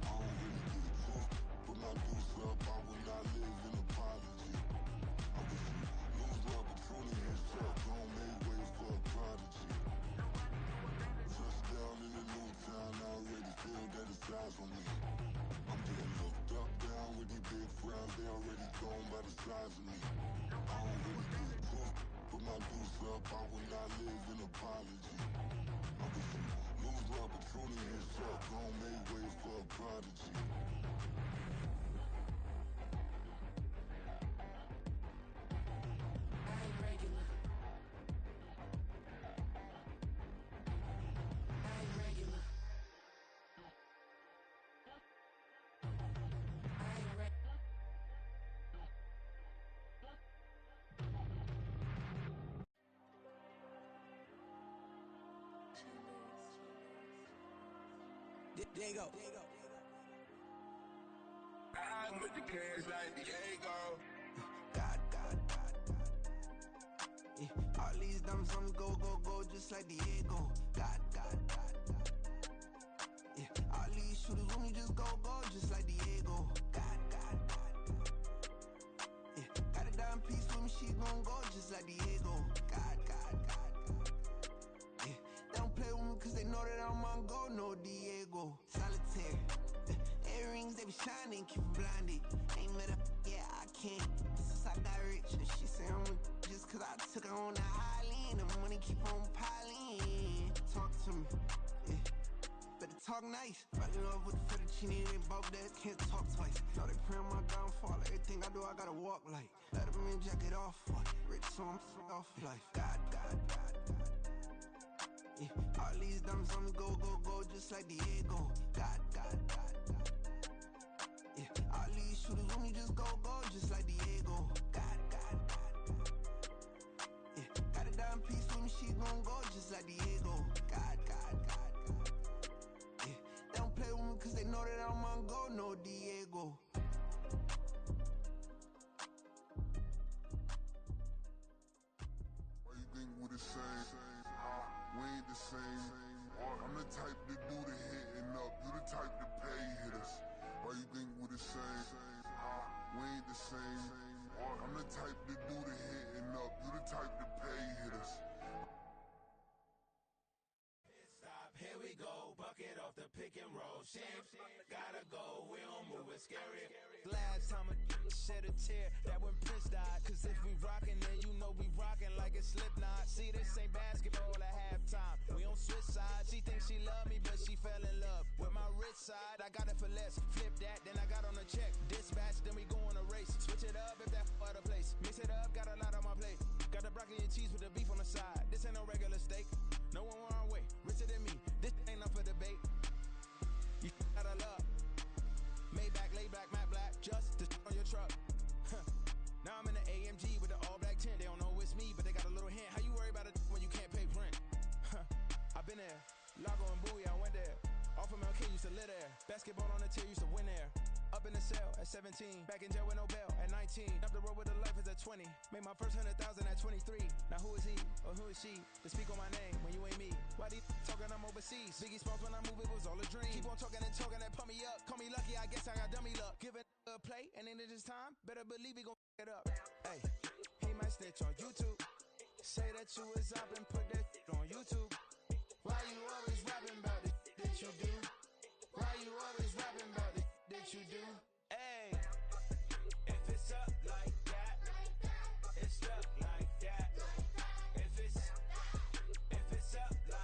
I don't really get it took. Put my deuce up, I will not live in apology. I wish you lose love, but truly his truck. Gon' make way for a prodigy. Touchdown in the new town, I already feel that it's eyes on me. I'm getting looked up, down with the big frowns. They already gone by the size of me. I don't really get it took. Put my deuce up, I will not live in apology. I wish you lose love, but truly his truck. Gon' make way for a prodigy. I ain't regular. I ain't regular. I ain't regular. Diego. I'm with the cash like Diego. God. Yeah. All these dumps on me go, just like Diego. God. Yeah. All these shooters when me just go, just like Diego. God. Yeah. Got a dime piece with me, she gon' go just like Diego. God. Yeah. They don't play with me cause they know that I'm on go, no Diego. Solitaire. Earrings, they be shining, keep blinded. Ain't met up, yeah, I can't. Since I got rich, and she say I'm a just cause I took her on the island. The money keep on piling. Talk to me, yeah. Better talk nice. Right in love with the fettuccine, they both that can't talk twice. Know they pray on my downfall. Everything I do, I gotta walk like. Let them in, jacket off. Rich, so I'm off life. God. Yeah. All these dumps on me go, just like Diego. God. Yeah. All these shooters when me just go, just like Diego. God. Yeah. Got a dime piece with me, she gon' go just like Diego. God. Yeah. They don't play with me cause they know that I'm on go, no Diego. Why you think we the same? We ain't the same. I'm the type to do the hitting up. You the type to pay hitters. Why you think we the same? We ain't the same. I'm the type to do the hitting up. You the type to pay hitters. Stop, here we go. Bucket off the pick and roll. Champ, gotta go. We don't move it scary. Last time a shed a tear, that when Prince died. Cause if we rockin', then you know we rockin' like a Slipknot. See, this ain't basketball at halftime. We on switch sides. She thinks she love me, but she fell in love with my rich side. I got it for less. Flip that, then I got on a check. Dispatch, then we go on a race. Switch it up if that other place. Mix it up, got a lot on my plate. Got the broccoli and cheese with the beef on the side. This ain't no regular steak. No one wrong way. Richer than me. This ain't up for debate. You gotta love. Maybach, laid back, matte black, just to on your truck. Now I'm in the AMG with the all black tint. They don't know it's me, but they got a little hint. How you worry about it when you can't pay rent? I've been there. Lago and Bowie, I went there. Off of MLK, used to live there. Basketball on the tier, used to win there. Up in the cell at 17. Back in jail with no bail at 19. Up the road with the life is at 20. Made my first 100,000 at 23. Now who is he or who is she to speak on my name when you ain't me? Why these talking I'm overseas? Biggie Smalls when I move, it was all a dream. Keep on talking and pump me up. Call me lucky, I guess I got dummy luck. Give it a play, and then it's time. Better believe we gon' it up. Hey, he might snitch on YouTube. Say that you was up and put that on YouTube. Why you always rapping about it that you do? Why you always rapping about it that you do? Hey, if it's up like that, it's up like that. If it's up like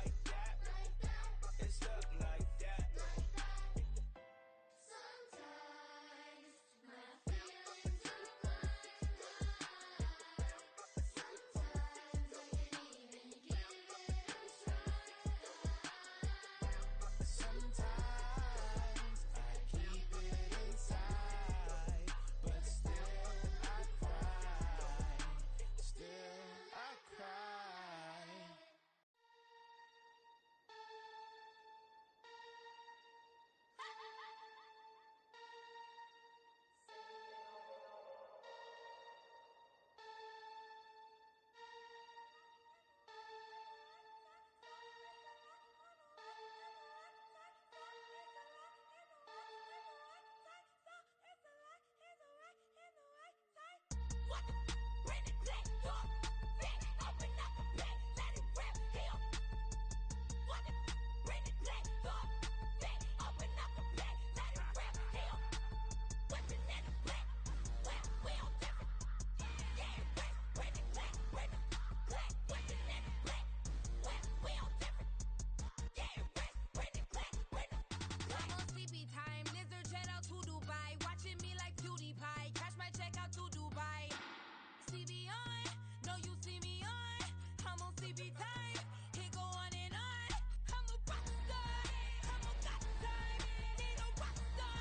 CB time. It go on and on. I'm a rock star. I'm a got time. Need a rock star.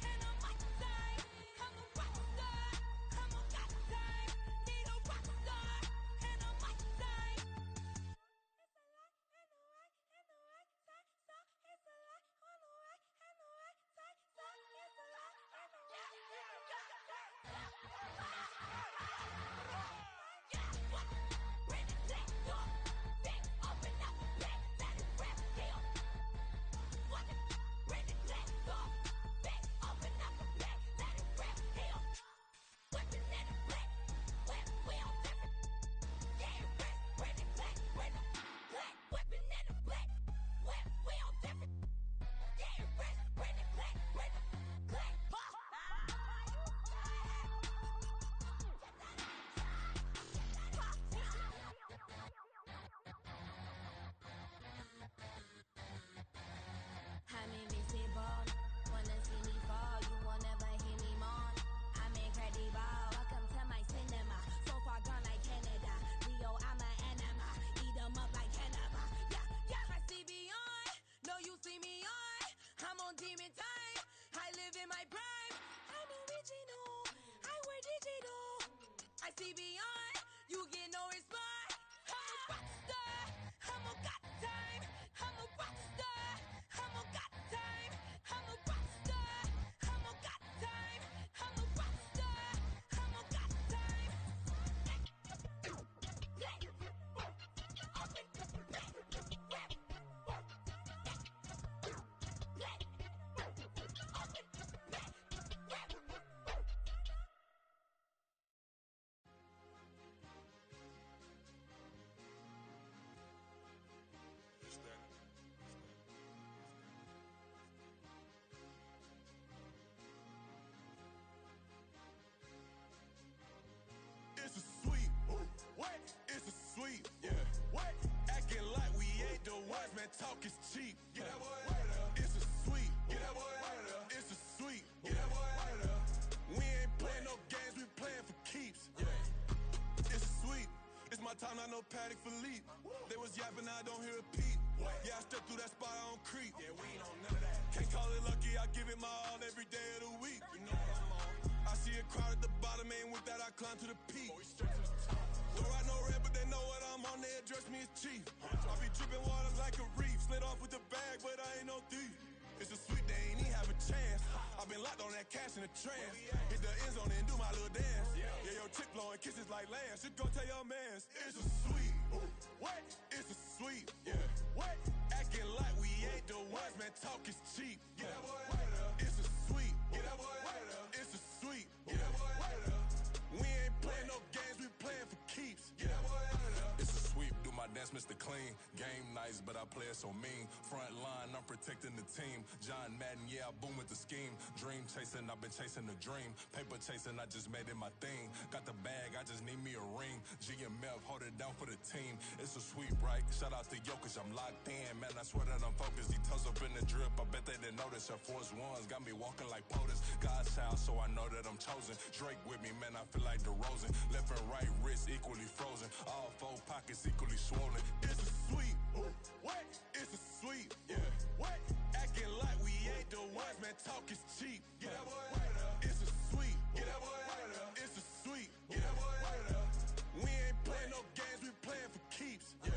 And I'm my time. I'm a rock star. I'm a got time. Need a rock star. And I'm my time. It's a lot and the right and the right time. So it's a lot on the right and the right time. So it's a lot and the right and the right time. Yeah, what? Bring it back door. Big open up the back. Let it rip deal. What? Bring it back door. Big open up the back. Let it rip deal. Whipping in the black. Whip wheel different. Yeah, rip. Bring it back. Bring it black. Whipping in the black. Whip wheel different. Yeah, rip. Bring it back. Bring it black. I'm invincible. Wanna see me fall, you will never hear me moan. I'm incredible. Welcome to my cinema. So far gone like Canada. Leo, I'm an anima. Eat them up like cannibal. Yeah, yeah. I see beyond. No, you see me on. I'm on demon time. I live in my prime. I'm original. I wear digital. I see beyond. You get no response. I'm a rock star. I'm a got time. I'm a rock star. I'm a got time. I'm a rock star. I'm a got time. I'm a rock star. I'm a got time. It's a sweep. What? It's a sweep. Yeah. What? Acting like we ain't the ones, man. Talk is cheap. Get that boy out of there. It's a sweep. Get that boy out of there. It's a sweep. Get that boy out of there. We ain't playing no games, we playing for keeps. Yeah. It's a sweep. It's my time, I know Paddock Philippe. They was yapping, I don't hear a peep. Yeah, I step through that spot, I don't creep. Yeah, we ain't on none of that. Can't call it lucky, I give it my all every day of the week. You know what I'm on. I see a crowd at the bottom, ain't with that, I climb to the peak. Don't ride no red, but they know what I'm on, they address me as chief. I be dripping waters like a reef. Slid off with the bag, but I ain't no thief. It's a sweet, they ain't even have a chance. I've been locked on that cash in a trance. Hit the end zone and do my little dance. Yeah, your chick blowing kisses like Lance. You go tell your mans. It's a sweet. What? It's a sweet. Yeah. What? Acting like we ain't the ones, man. Talk is cheap. Get that boy out of there. It's a sweet. Get that boy out of there. It's a sweet. Get that boy out of there. We ain't playing no games, we playing for keeps. Get that boy out of there. It's a sweep, do my dance, Mr. Clean. Game nice, but I play it so mean. Front line, I'm protecting the team. John Madden, yeah, I boom with the scheme. Dream chasing, I've been chasing the dream. Paper chasing, I just made it my thing. Got the bag, I just need me a ring. GMF, hold it down for the team. It's a sweep, right? Shout out to Jokic, I'm locked in. Man, I swear that I'm focused. He toes up in the drip, I bet they didn't notice. Air Force Ones got me walking like POTUS. God's child, so I know that I'm chosen. Drake with me, man, I feel like DeRozan. Left and right wrist equally frozen. All four pockets equally swollen. It's a sweep. What? It's a sweep. Yeah. What? Acting like we ain't the ones, man. Talk is cheap. Get that boy out of there. It's a sweep. Get that boy out of there. It's a sweep. Get that boy out of there. We ain't playing no games, we playing for keeps. Yeah.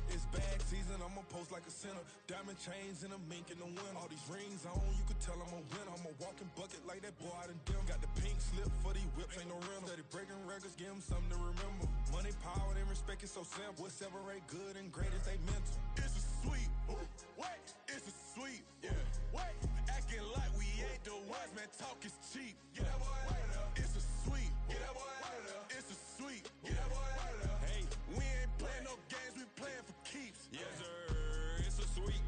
It's bag season, I'ma post like a sinner. Diamond chains and a mink in the wind. All these rings on, you could tell I'm a winner. I'm a walking bucket like that boy out in dim. Got the pink slip for these whips, ain't no rental. Steady breaking records, give them something to remember. Money, power, and respect is so simple. What separate good and great is they mental. It's a sweep. What? It's a sweep. Yeah. What? Acting like we ain't the ones, man. Talk is cheap. Get that boy out of there. It's a sweep. Get that boy out of there. It's a sweep. Get that boy out of there. Hey, we ain't playing no games, we playing for keeps. Yes, sir. It's a sweep.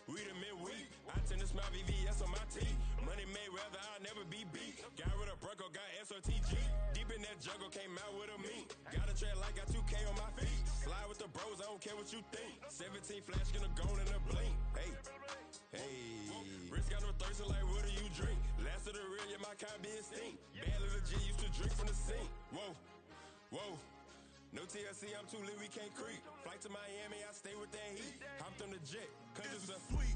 We the midweek. I tend to smile VVS on my teeth. Money made rather I'll never be beat. Got rid of Bronco, got SOTG. Deep in that jungle, came out with a meat. Got a trail like got 2K on my feet. Slide with the bros, I don't care what you think. 17 flash, gonna go in a blink. Hey, hey. Wrist got no thirst, like what do you drink? Last of the real, yeah, my kind be extinct. Bad little G used to drink from the sink. Whoa, whoa. No TLC, I'm too lit, we can't creep. Flight to Miami, I stay with that heat. Hopped on the jet, cause it's a sweep.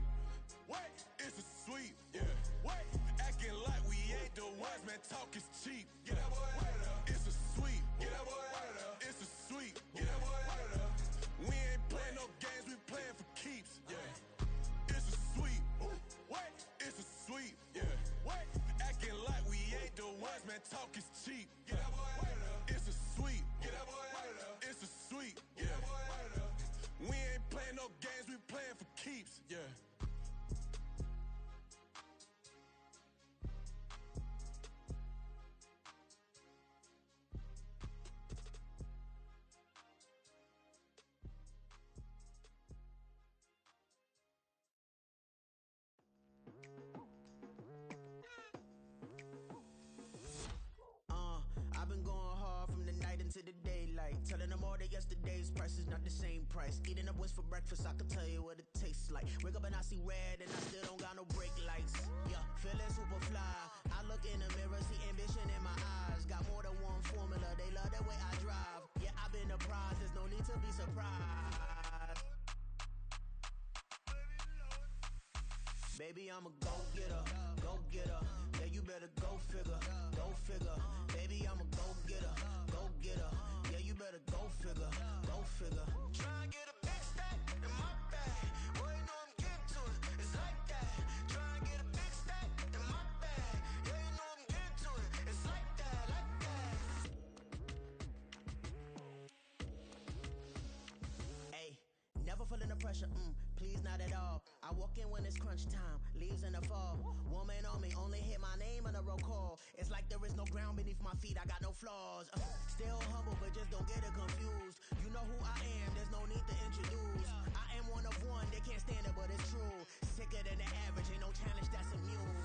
Wait, it's a sweep. Yeah. Wait, acting like we ain't the ones, man. Talk is cheap. Get that boy out of there. It's a sweep. Get that boy out of there. It's a sweep. Get that boy out of there. We ain't playing no games, we playing for keeps. Yeah. It's a sweep. Wait, it's a sweep. Yeah. Wait, acting like we ain't the ones, man. Talk is cheap. Get that boy out of there. It's a sweep. Get that boy out of there. It's a sweep. Get that boy out of there. We ain't playing no games, we playing for keeps. Yeah. I've been going hard from the night into the daylight, telling them all that yesterday's price is not the same price. Eating up what's for breakfast, I can tell you what it tastes like. Wake up and I see red and I still don't got no brake lights. Yeah, feeling super fly. I look in the mirror, see ambition in my eyes. Got more than one formula, they love the way I drive. Yeah, I've been a prize, there's no need to be surprised. Baby, I'm a go-getter, go-getter. Yeah, you better go figure, go figure. Baby, I'm a go-getter, go-getter. Yeah, you better go figure, go figure. Try and get a big stack in my bag. Boy, you know I'm getting to it, it's like that. Try and get a big stack in my bag. Yeah, you know I'm getting to it, it's like that, like that. Hey, never feeling the pressure, please not at all. I walk in when it's crunch time, leaves in the fall. Woman on me, only hit my name on a roll call. It's like there is no ground beneath my feet, I got no flaws. Still humble, but just don't get it confused. You know who I am, there's no need to introduce. I am one of one, they can't stand it, but it's true. Sicker than the average, ain't no challenge that's immune.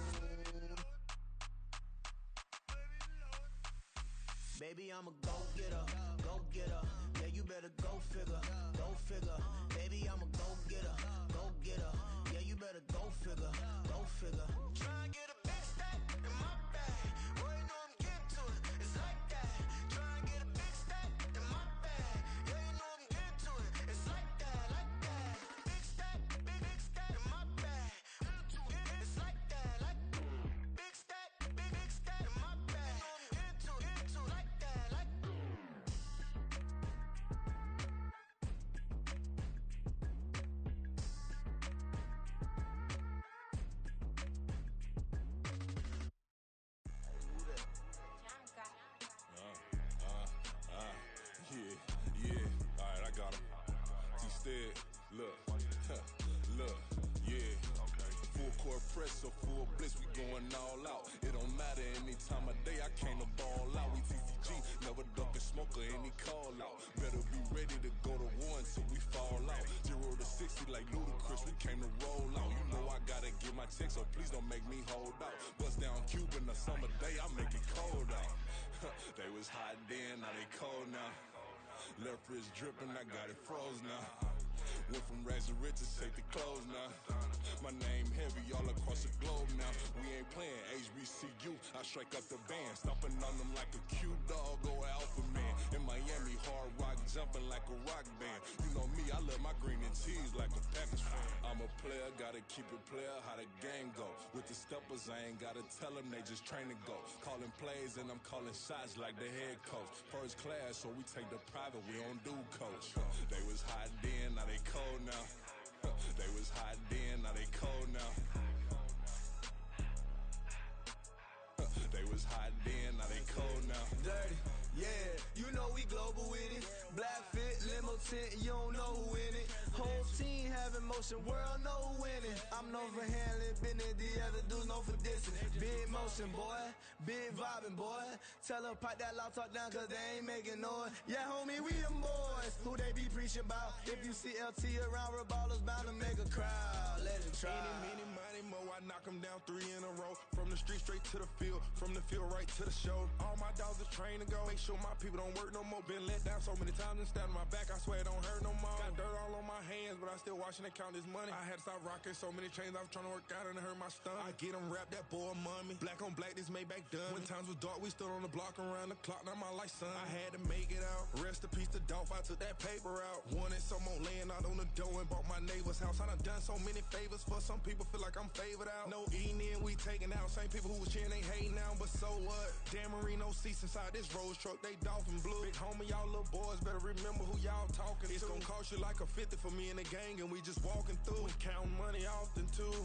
Baby, I'm a go-getter, go-getter. Yeah, you better go figure, go figure. Baby, I'm a go-getter, go-getter. Yeah, you better go figure, go figure. Try and get a big stack in my bag. Boy, you know I'm getting to it, it's like that. Try and get a big stack in my bag. Yeah, you know I'm getting to it, it's like that, like that. Big stack, big stack in my bag. It's like that, like big stack, big stack in my bag. You know I'm getting to it, like that, like. Yeah. Alright, I got him. T-Stead, look, look, yeah. Full court press or full blitz, we going all out. It don't matter any time of day, I came to ball out. We TCG, never duck a smoker, any call out. Better be ready to go to war until we fall out. 0 to 60 like Ludacris, we came to roll out. You know I gotta get my check, so please don't make me hold out. Bust down Cuban a summer day, I make it cold out. They was hot then, now they cold now. Left wrist dripping, I got it froze now. Went from rags to riches, take the clothes now. My name heavy all across the globe now. We ain't playing HBCU, I strike up the band. Stomping on them like a cute dog or alpha man. In Miami, hard rock jumping like a rock band. You know me, I love my green and cheese like a Packers fan. I'm a player, gotta keep it player, how the game go. With the steppers, I ain't gotta tell them, they just train to go. Calling plays and I'm calling shots like the head coach. First class, so we take the private, we don't do coach. They was hot then, now they cold now. They was hot then, now they cold now. They was hot then, now they cold now. Dirty, yeah, you know we global with it. Black fit, limo tint, you don't know who in it. Whole team having motion, world know who winning. I'm known for handling business, the other dudes known for dissing. Big motion, boy, big vibing, boy. Tell her pipe that loud talk down, cause they ain't making noise. Yeah, homie, we them boys, who they be preaching about. If you see LT around, Reballers bound to make a crowd. Let it try. Many, mo, I knock them down 3 in a row. From the street straight to the field, from the field right to the show. All my dogs are trained to go. Make sure my people don't work no more. Been let down so many times and stand on my back, I swear it don't hurt no more. Got dirt all on my hands, but I still watching and count this money. I had to stop rocking so many chains, I was trying to work out and it hurt my stomach. I get them rap, that boy mommy. Black on black, this Maybach done. When times was dark, we stood on the block around the clock, now my life son. I had to make it out. Rest in peace to Dolph, I took that paper out. Wanted some more laying out on the dough and bought my neighbor's house. I done so many favors for some people, feel like I'm favored out. No eating in, we taking out. Same people who was cheering, they hating now, but so what? Dan Marino seats inside this Rolls truck, they dolphin blue. Big homie, y'all little boys better remember who y'all talking to. It's gonna cost you like a 50 for me and the gang, and we just walking through. We counting money often too.